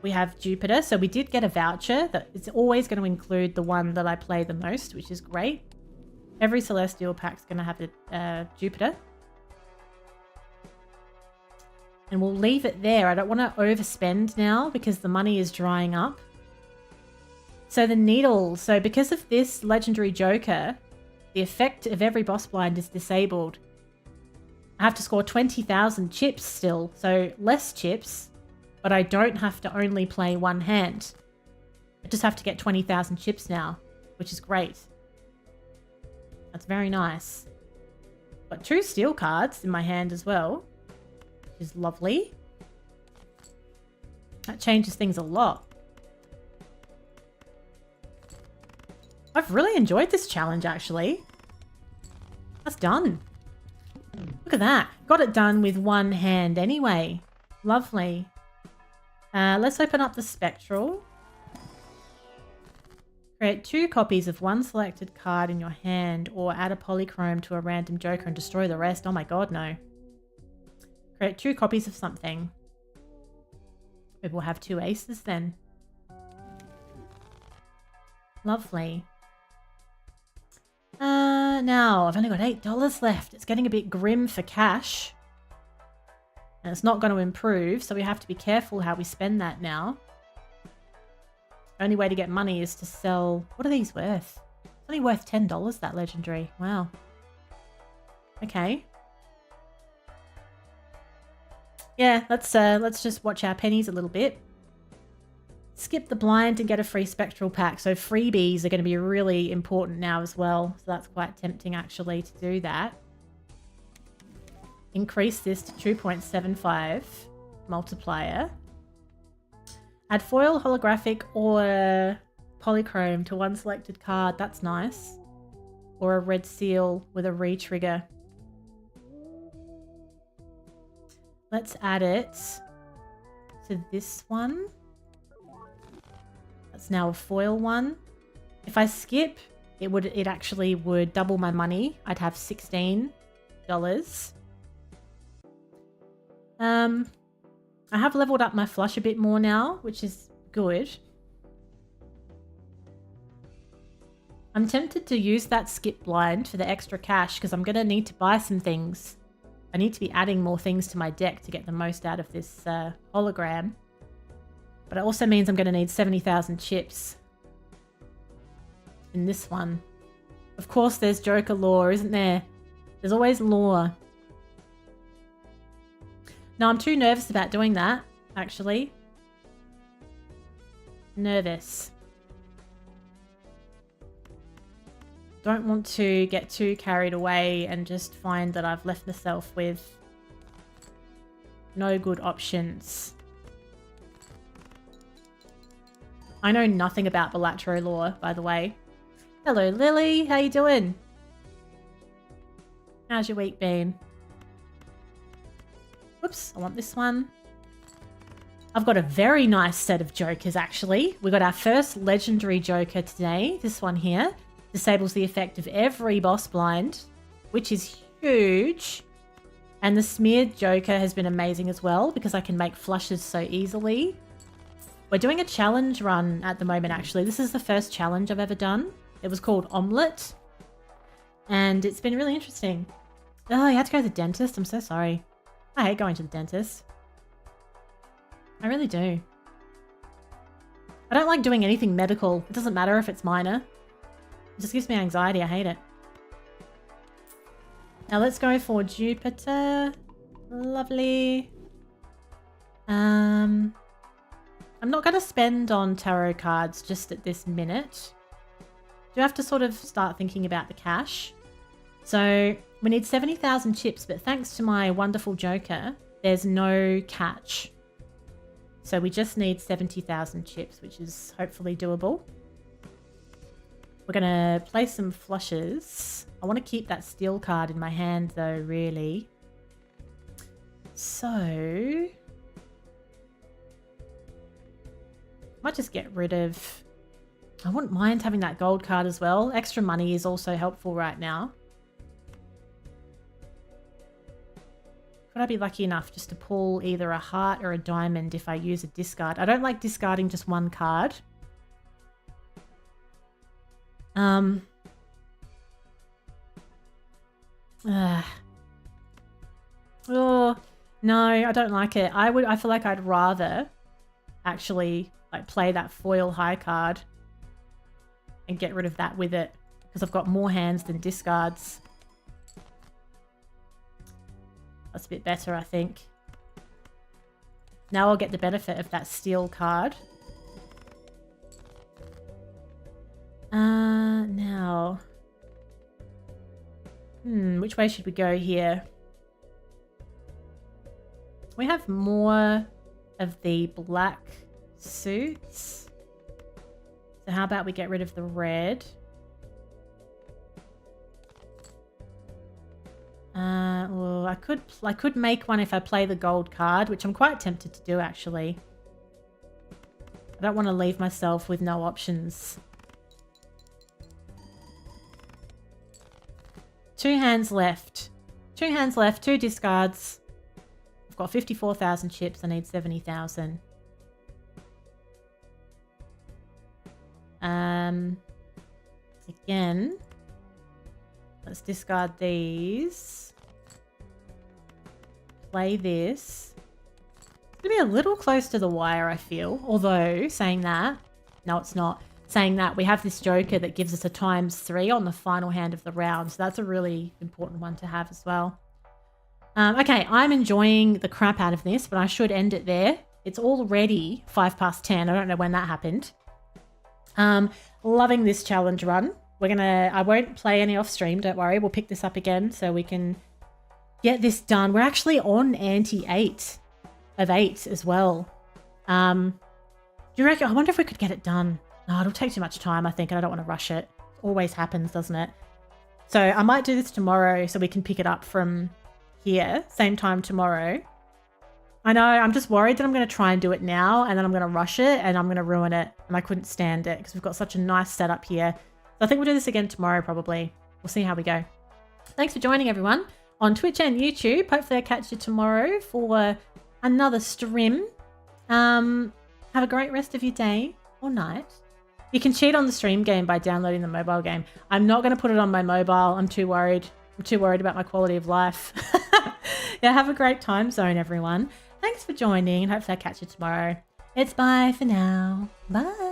We have Jupiter. So we did get a voucher that it's always going to include the one that I play the most, which is great. Every celestial pack's going to have a Jupiter. And we'll leave it there. I don't want to overspend now because the money is drying up. So the needle. So because of this legendary joker, the effect of every boss blind is disabled. I have to score 20,000 chips still. So less chips, but I don't have to only play one hand. I just have to get 20,000 chips now, which is great. That's very nice. Got 2 steel cards in my hand as well, which is lovely. That changes things a lot. I've really enjoyed this challenge, actually. That's done. Look at that. Got it done with one hand anyway. Lovely. Let's open up the spectral. Create 2 copies of one selected card in your hand or add a polychrome to a random joker and destroy the rest. Oh my god, no. Create 2 copies of something. Maybe we'll have 2 aces then. Lovely. Now, I've only got $8 left. It's getting a bit grim for cash. And it's not going to improve, so we have to be careful how we spend that now. Only way to get money is to sell... What are these worth? It's only worth $10, that legendary. Wow. Okay. Yeah, let's just watch our pennies a little bit. Skip the blind and get a free spectral pack. So freebies are going to be really important now as well. So that's quite tempting actually to do that. Increase this to 2.75 multiplier. Add foil, holographic, or polychrome to one selected card. That's nice. Or a red seal with a re-trigger. Let's add it to this one. That's now a foil one. If I skip, it actually would double my money. I'd have $16. I have leveled up my flush a bit more now, which is good. I'm tempted to use that skip blind for the extra cash because I'm going to need to buy some things. I need to be adding more things to my deck to get the most out of this hologram. But it also means I'm going to need 70,000 chips in this one. Of course, there's Joker lore, isn't there? There's always lore. No, I'm too nervous about doing that, actually. Nervous. Don't want to get too carried away and just find that I've left myself with no good options. I know nothing about Balatro lore, by the way. Hello, Lily. How you doing? How's your week been? Whoops, I want this one. I've got a very nice set of jokers, actually. We got our first legendary joker today. This one here. Disables the effect of every boss blind, which is huge. And the smeared joker has been amazing as well because I can make flushes so easily. We're doing a challenge run at the moment, actually. This is the first challenge I've ever done. It was called Omelette. And it's been really interesting. Oh, you had to go to the dentist? I'm so sorry. I hate going to the dentist. I really do. I don't like doing anything medical. It doesn't matter if it's minor. It just gives me anxiety. I hate it. Now let's go for Jupiter. Lovely. I'm not going to spend on tarot cards just at this minute. Do have to sort of start thinking about the cash. So we need 70,000 chips, but thanks to my wonderful joker, there's no catch. So we just need 70,000 chips, which is hopefully doable. We're going to play some flushes. I want to keep that steel card in my hand though, really. So I might just get rid of... I wouldn't mind having that gold card as well. Extra money is also helpful right now. Could I be lucky enough just to pull either a heart or a diamond if I use a discard? I don't like discarding just one card. Oh, no, I don't like it. I feel like I'd rather actually like play that foil high card and get rid of that with it because I've got more hands than discards. That's a bit better, I think. Now I'll get the benefit of that steel card. Now. Which way should we go here? We have more of the black suits. So how about we get rid of the red? Well, I could make one if I play the gold card, which I'm quite tempted to do actually. I don't want to leave myself with no options. 2 hands left. 2 hands left, 2 discards. I've got 54,000 chips. I need 70,000. Again, let's discard these. Play this. It's going to be a little close to the wire, I feel. Although, saying that, no, it's not. Saying that, we have this joker that gives us a ×3 on the final hand of the round. So that's a really important one to have as well. Okay, I'm enjoying the crap out of this, but I should end it there. It's already 10:05. I don't know when that happened. Loving this challenge run. I won't play any off stream, don't worry. We'll pick this up again so we can get this done. We're actually on ante-8 of 8 as well. Do you reckon? I wonder if we could get it done. No, it'll take too much time, I think, and I don't want to rush it. Always happens, doesn't it? So I might do this tomorrow so we can pick it up from here, same time tomorrow. I know, I'm just worried that I'm going to try and do it now and then I'm going to rush it and I'm going to ruin it. And I couldn't stand it because we've got such a nice setup here. So I think we'll do this again tomorrow probably. We'll see how we go. Thanks for joining everyone on Twitch and YouTube. Hopefully I'll catch you tomorrow for another stream. Have a great rest of your day or night. You can cheat on the stream game by downloading the mobile game. I'm not going to put it on my mobile. I'm too worried. I'm too worried about my quality of life. Yeah, have a great time zone, everyone. Thanks for joining and hopefully I'll catch you tomorrow. It's bye for now. Bye.